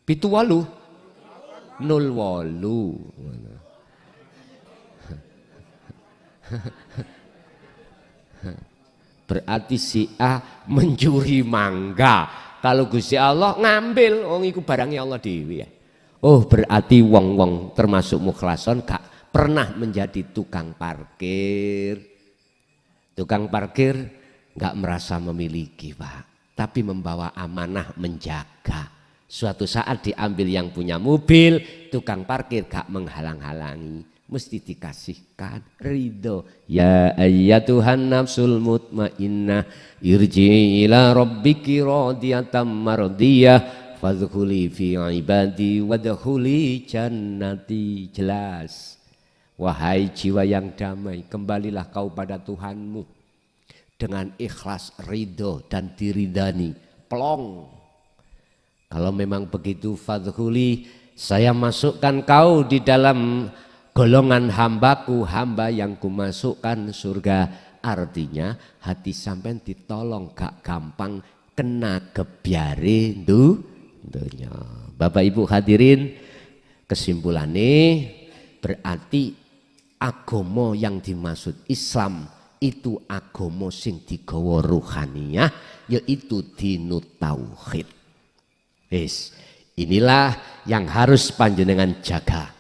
78 08. Berarti si A mencuri mangga. Kalau Gusti Allah ngambil, wong iku barangnya Allah dewi ya. Oh berarti wong-wong termasuk mukhlason gak pernah menjadi tukang parkir. Tukang parkir gak merasa memiliki Pak, tapi membawa amanah menjaga. Suatu saat diambil yang punya mobil, tukang parkir gak menghalang-halangi, mesti dikasihkan ridho. Ya ayyatuhan nafsul mutmainnah irji ila rabbiki radiyatan mardiyah fadkhuli fi ibadi wadkhuli jannati. Jelas, wahai jiwa yang damai, kembalilah kau pada Tuhanmu dengan ikhlas, ridho dan diridani. Plong. Kalau memang begitu, fadkhuli, saya masukkan kau di dalam golongan hambaku, hamba yang kumasukkan surga. Artinya hati sampean ditolong, gak gampang kena gebyare dunya. Bapak Ibu hadirin, kesimpulannya berarti agama yang dimaksud Islam itu agama sing digawa ruhaniyah, yaitu dinut tauhid. Wis, inilah yang harus panjenengan jaga.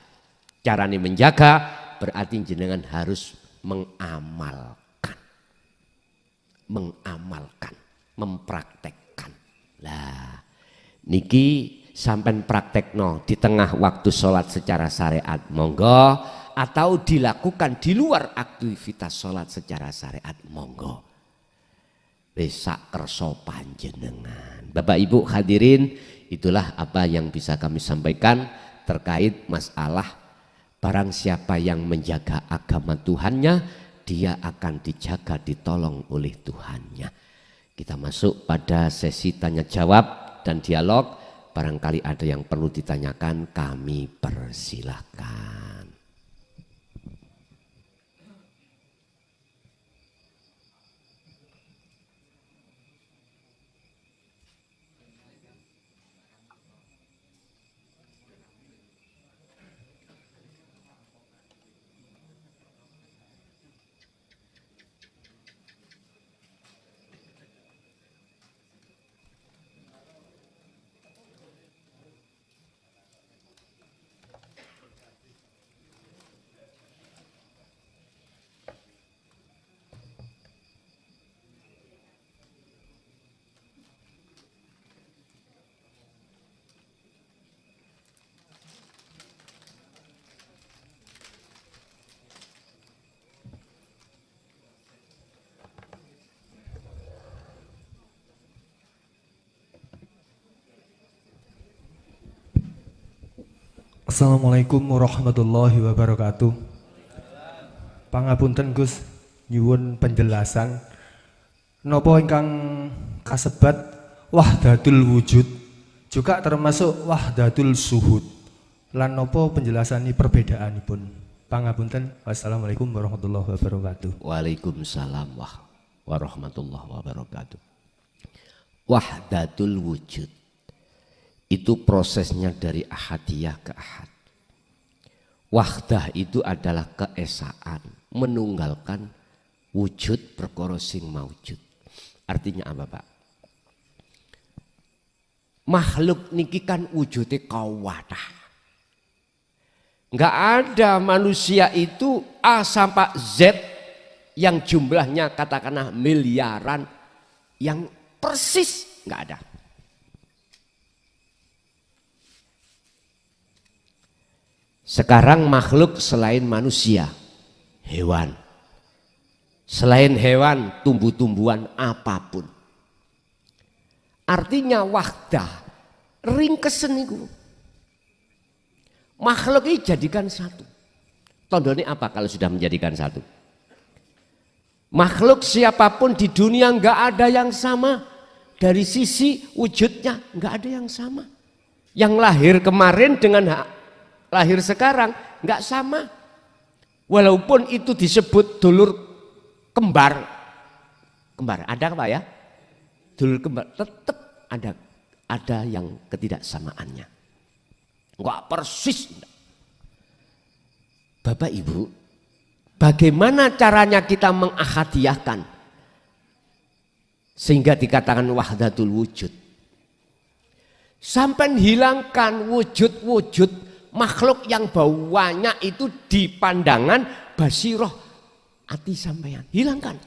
Caranya menjaga berarti jenengan harus mengamalkan, mempraktekkan. Lah niki sampai praktekno di tengah waktu sholat secara syariat monggo, atau dilakukan di luar aktivitas sholat secara syariat monggo. Besak kerso panjenengan. Bapak Ibu hadirin, itulah apa yang bisa kami sampaikan terkait masalah barang siapa yang menjaga agama Tuhannya, dia akan dijaga, ditolong oleh Tuhannya. Kita masuk pada sesi tanya jawab dan dialog. Barangkali ada yang perlu ditanyakan, kami persilahkan. Assalamualaikum warahmatullahi wabarakatuh. Pangapunten Gus, nyuwun penjelasan napa ingkang kasebat wahdatul wujud juga termasuk wahdatul suhud, lan napa penjelasani perbedaanipun. Pangapunten. Wassalamualaikum warahmatullahi wabarakatuh. Waalaikumsalam warahmatullahi wabarakatuh. Wahdatul wujud itu prosesnya dari ahadiyah ke ahad. Wahdah itu adalah keesaan, menunggalkan wujud perkara sing maujud. Artinya apa Pak? Makhluk niki kan wujudnya kawadah. Enggak ada manusia itu A sampai Z yang jumlahnya katakanlah miliaran yang persis, enggak ada. Sekarang makhluk selain manusia, hewan. Selain hewan, tumbuh-tumbuhan apapun. Artinya wahdah, ringkesen itu. Makhluk ini jadikan satu. Tandanya apa kalau sudah menjadikan satu? Makhluk siapapun di dunia enggak ada yang sama. Dari sisi wujudnya enggak ada yang sama. Yang lahir kemarin dengan lahir sekarang nggak sama, walaupun itu disebut dulur kembar ada Pak ya, dulur kembar tetap ada yang ketidaksamaannya, nggak persis. Bapak Ibu, Bagaimana caranya kita mengahadiyahkan sehingga dikatakan wahdatul wujud? Sampai hilangkan wujud-wujud makhluk yang bawahnya itu di pandangan basiroh hati sampean. Hilangkan.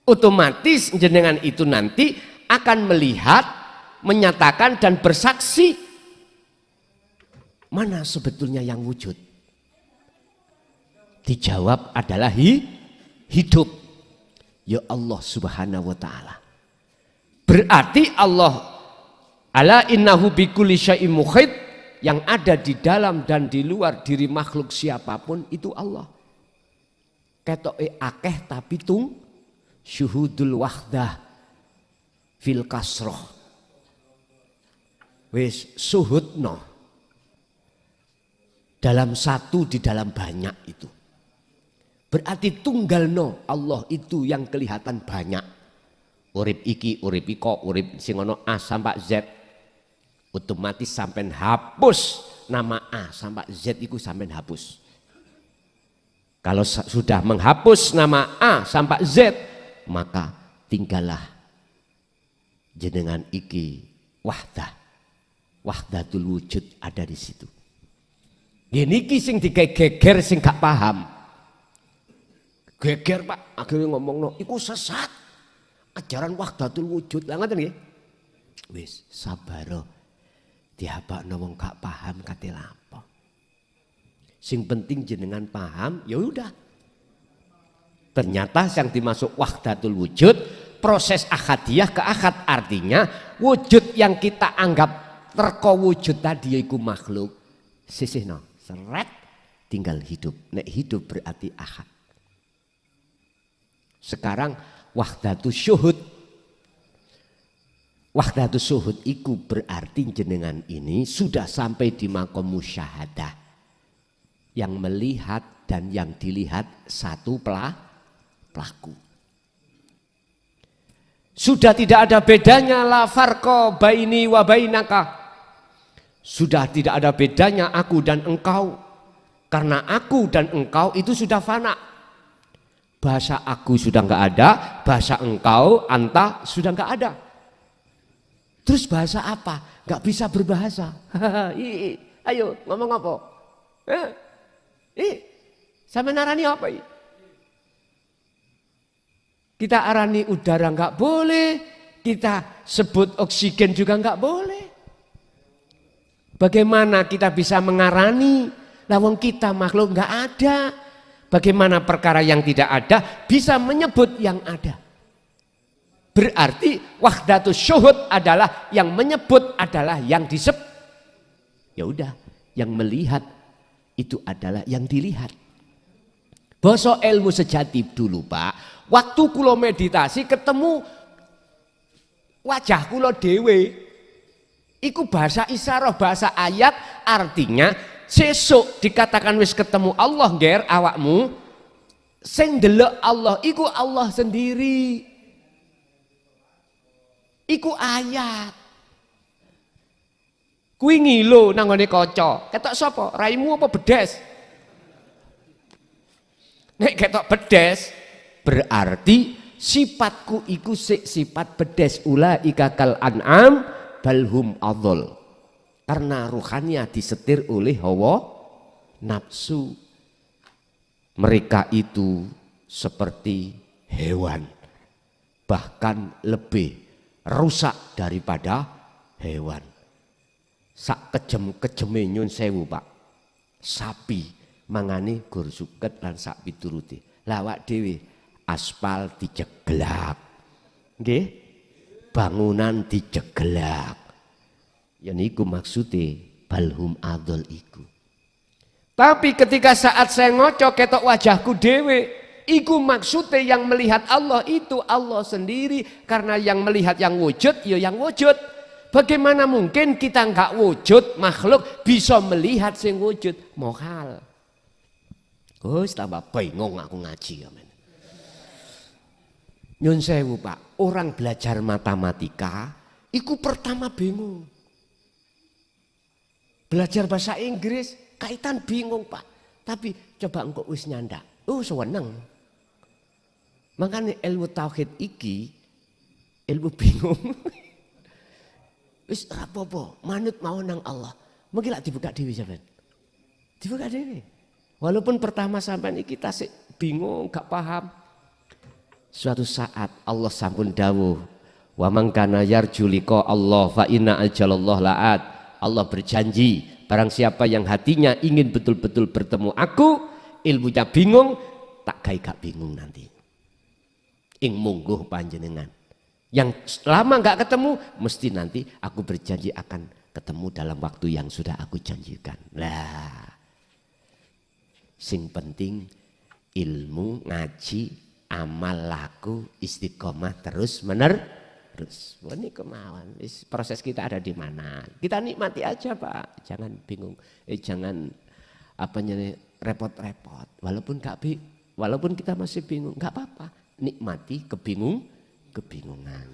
Otomatis jenengan itu nanti akan melihat, menyatakan dan bersaksi mana sebetulnya yang wujud. Dijawab adalah hidup. Ya Allah Subhanahu wa taala. Berarti Allah ala innahu bikulli syai'in muhit, yang ada di dalam dan di luar diri makhluk siapapun itu Allah. Ketoke akeh tapi syuhudul wahdah fil kasroh. Wis suhudno dalam satu di dalam banyak itu. Berarti tunggal no Allah itu yang kelihatan banyak. Urip iki, urip iko, urip sing ono A sampai Z. Otomatis sampai hapus nama A sampai Z itu sampai hapus. Kalau sudah menghapus nama A sampai Z, maka tinggallah jenengan iki wahdatul wujud ada di situ. Ini sing digeger sing gak paham. Geger Pak, akhirnya ngomong no, iku sesat. Ajaran wahdatul wujud. Lah ngoten nggih. Wis sabaro. Dihabakno wong gak paham kate lapo. Sing penting jenengan paham, ya udah. Ternyata yang dimasuk wahdatul wujud, proses ahadiyah ke ahad, artinya wujud yang kita anggap terko wujud tadi yaiku makhluk. Sisihno, seret tinggal hidup. Nek hidup berarti ahad. Sekarang wahdatus syuhud. Wahdatus syuhud iku berarti jenengan ini sudah sampai di makom musyahadah. Yang melihat dan yang dilihat satu pelaku. Sudah tidak ada bedanya la farqa baini wa bainaka. Sudah tidak ada bedanya aku dan engkau. Karena aku dan engkau itu sudah fana. Bahasa aku sudah nggak ada, bahasa engkau, anta sudah nggak ada. Terus bahasa apa? Nggak bisa berbahasa. Ayo ngomong apa? Sama narani apa? Kita arani udara nggak boleh, kita sebut oksigen juga nggak boleh. Bagaimana kita bisa mengarani? Lawang kita makhluk nggak ada. Bagaimana perkara yang tidak ada bisa menyebut yang ada. Berarti wahdatus syuhud adalah yang menyebut adalah yang disebut. Ya udah, yang melihat itu adalah yang dilihat. Basa ilmu sejati dulu Pak. Waktu kula meditasi ketemu wajah kula dhewe. Iku bahasa isyarah, bahasa ayat, artinya sesuk dikatakan wis ketemu Allah nger awakmu, sing ndelok Allah iku Allah sendiri. Iku ayat. Kuwi ngilo nang ngene kaca. Ketok sapa? Raimu apa bedes? Nek ketok bedes berarti sifatku iku sifat bedes, ulaika kal an'am balhum adhal. Karena ruhannya disetir oleh hawa nafsu. Mereka itu seperti hewan. Bahkan lebih rusak daripada hewan. Sak kejem-kejeme nyun sewu Pak. Sapi mangane gur suket lan sak pituruti. Lawak dhewe aspal diceglak. Nggih? Bangunan diceglak. Ya niku maksudnya balhum adol iku. Tapi ketika saat saya ngocok ketok wajahku dewe, iku maksudnya yang melihat Allah itu Allah sendiri. Karena yang melihat yang wujud, ya yang wujud. Bagaimana mungkin kita nggak wujud makhluk bisa melihat sing wujud? Mohal. Oh, tambah bingung aku ngaji ya men. Nyun sewu Pak, orang belajar matematika, iku pertama bingung. Belajar bahasa Inggris, kaitan bingung Pak. Tapi coba engkau wis nyandak. Oh seneng. Makanya ilmu tauhid iki ilmu bingung. Wis rapopo, manut mau nang Allah. Mungkin lak dibuka dhewe sampean. Dibuka dhewe. Walaupun pertama sampean iki tasik bingung, gak paham. Suatu saat Allah sampun dawuh, wa man kana yarju liqa Allah fa inna ajalallah la'at. Allah berjanji, barang siapa yang hatinya ingin betul-betul bertemu aku, ilmunya bingung, tak gawe gak bingung nanti. Ing mungguh panjenengan. Yang lama gak ketemu, mesti nanti aku berjanji akan ketemu dalam waktu yang sudah aku janjikan. Lah, sing penting ilmu, ngaji, amal, laku, istiqomah terus terus. Ini kemauan. Proses kita ada di mana? Kita nikmati aja Pak. Jangan bingung. Jangan repot-repot. Walaupun kita masih bingung, nggak apa-apa. Nikmati kebingungan.